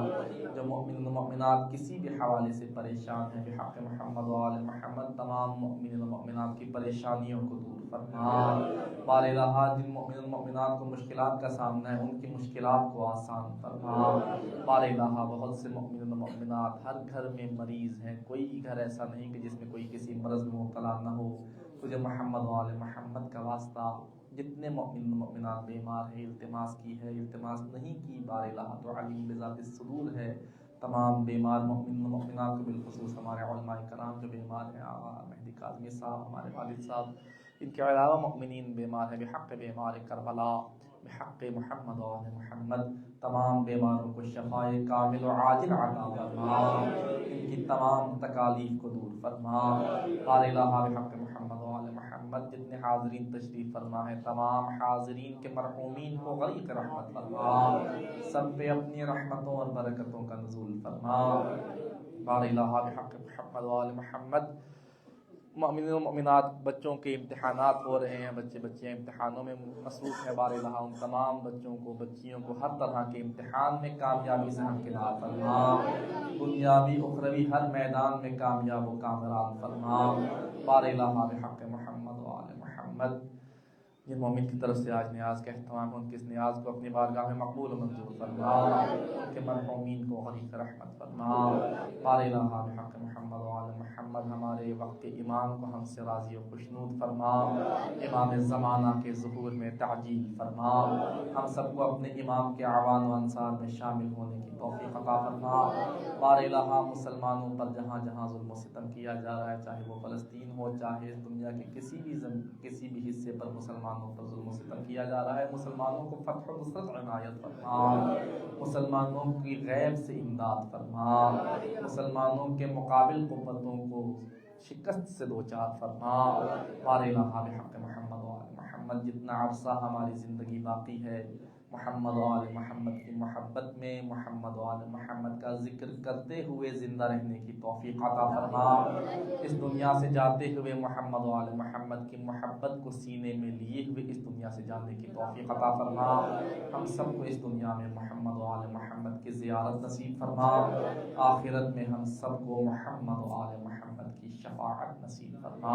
جو مؤمن و مؤمنات کسی بھی حوالے سے پریشان ہیں، بحق محمد و آل محمد تمام مؤمن و مؤمنات کی پریشانیوں کو دور فرما۔ بار الہ جن مؤمن و مؤمنات کو مشکلات کا سامنا ہے، ان کی مشکلات کو آسان فرما۔ بار الہ بہت سے مؤمن و مؤمنات ہر گھر میں مریض ہیں، کوئی گھر ایسا نہیں کہ جس میں کوئی کسی مرض میں مبتلا نہ ہو۔ تجھے محمد و آل محمد کا واسطہ، جتنے مؤمن و مؤمنات بیمار ہیں، التماس کی ہے، التماس نہیں کی، بار الہ تو علیم بذات الصدور ہے، تمام بیمار مؤمن و مؤمنات کو، بالخصوص ہمارے علماء کرام جو بیمار ہیں، آقا مہدی کاظمی صاحب، ہمارے والد صاحب، ان کے علاوہ مؤمنین بیمار ہیں، بحق بیمار کربلا، بحق محمد و آل محمد تمام بیماروں کو شفائے کامل و عاجل عطا فرما، ان کی تمام تکالیف کو دور فرما۔ بار الہ بحق محمد و آل محمد جتنے حاضرین تشریف فرما ہے، تمام حاضرین کے مرحومین کو غریق رحمت فرما، سب پہ اپنی رحمتوں اور برکتوں کا نزول فرما۔ بار الہ بحق محمد و آل محمد، مؤمنین و مؤمنات بچوں کے امتحانات ہو رہے ہیں، بچے بچیاں امتحانوں میں مصروف ہیں، بار الہ ان تمام بچوں کو، بچیوں کو ہر طرح کے امتحان میں کامیابی سے ہمکنار فرما، دنیاوی اخروی ہر میدان میں کامیاب و کامران فرما۔ بار الہ بحق محمد و آل محمد، جن مومن کی طرف سے آج نیاز کا اہتمام ہے، ان کی اس نیاز کو اپنی بارگاہ میں مقبول و منظور فرما، ان کے مرحومین کو غریق رحمت فرما۔ بار الہ بحق محمد و آل محمد، ہمارے وقت کے امام کو ہم سے راضی و خوشنود فرما، امام زمانہ کے ظہور میں تعجیل فرما، ہم سب کو اپنے امام کے اعوان و انصار میں شامل ہونے کی توفیق عطا فرما۔ بار الہ مسلمانوں پر جہاں جہاں ظلم و ستم کیا جا رہا ہے، چاہے وہ فلسطین ہو، چاہے دنیا کے کسی بھی حصے پر مسلمانوں پر ظلم و ستم کیا جا رہا ہے، مسلمانوں کو فتح و نصرت عنایت فرما، مسلمانوں کی غیب سے امداد فرما، مسلمانوں کے مقابل قوتوں کو شکست سے دو چار فرما ہمارے الہ بحق محمد و آل محمد. جتنا عرصہ ہماری زندگی باقی ہے محمد و آل محمد کی محبت میں محمد و آل محمد کا ذکر کرتے ہوئے زندہ رہنے کی توفیق عطا فرما. اس دنیا سے جاتے ہوئے محمد و آل محمد کی محبت کو سینے میں لیے ہوئے اس دنیا سے جانے کی توفیق عطا فرما. ہم سب کو اس دنیا میں محمد و آل محمد کی زیارت نصیب فرما. آخرت میں ہم سب کو محمد و آل محمد کی شفاعت نصیب فرما.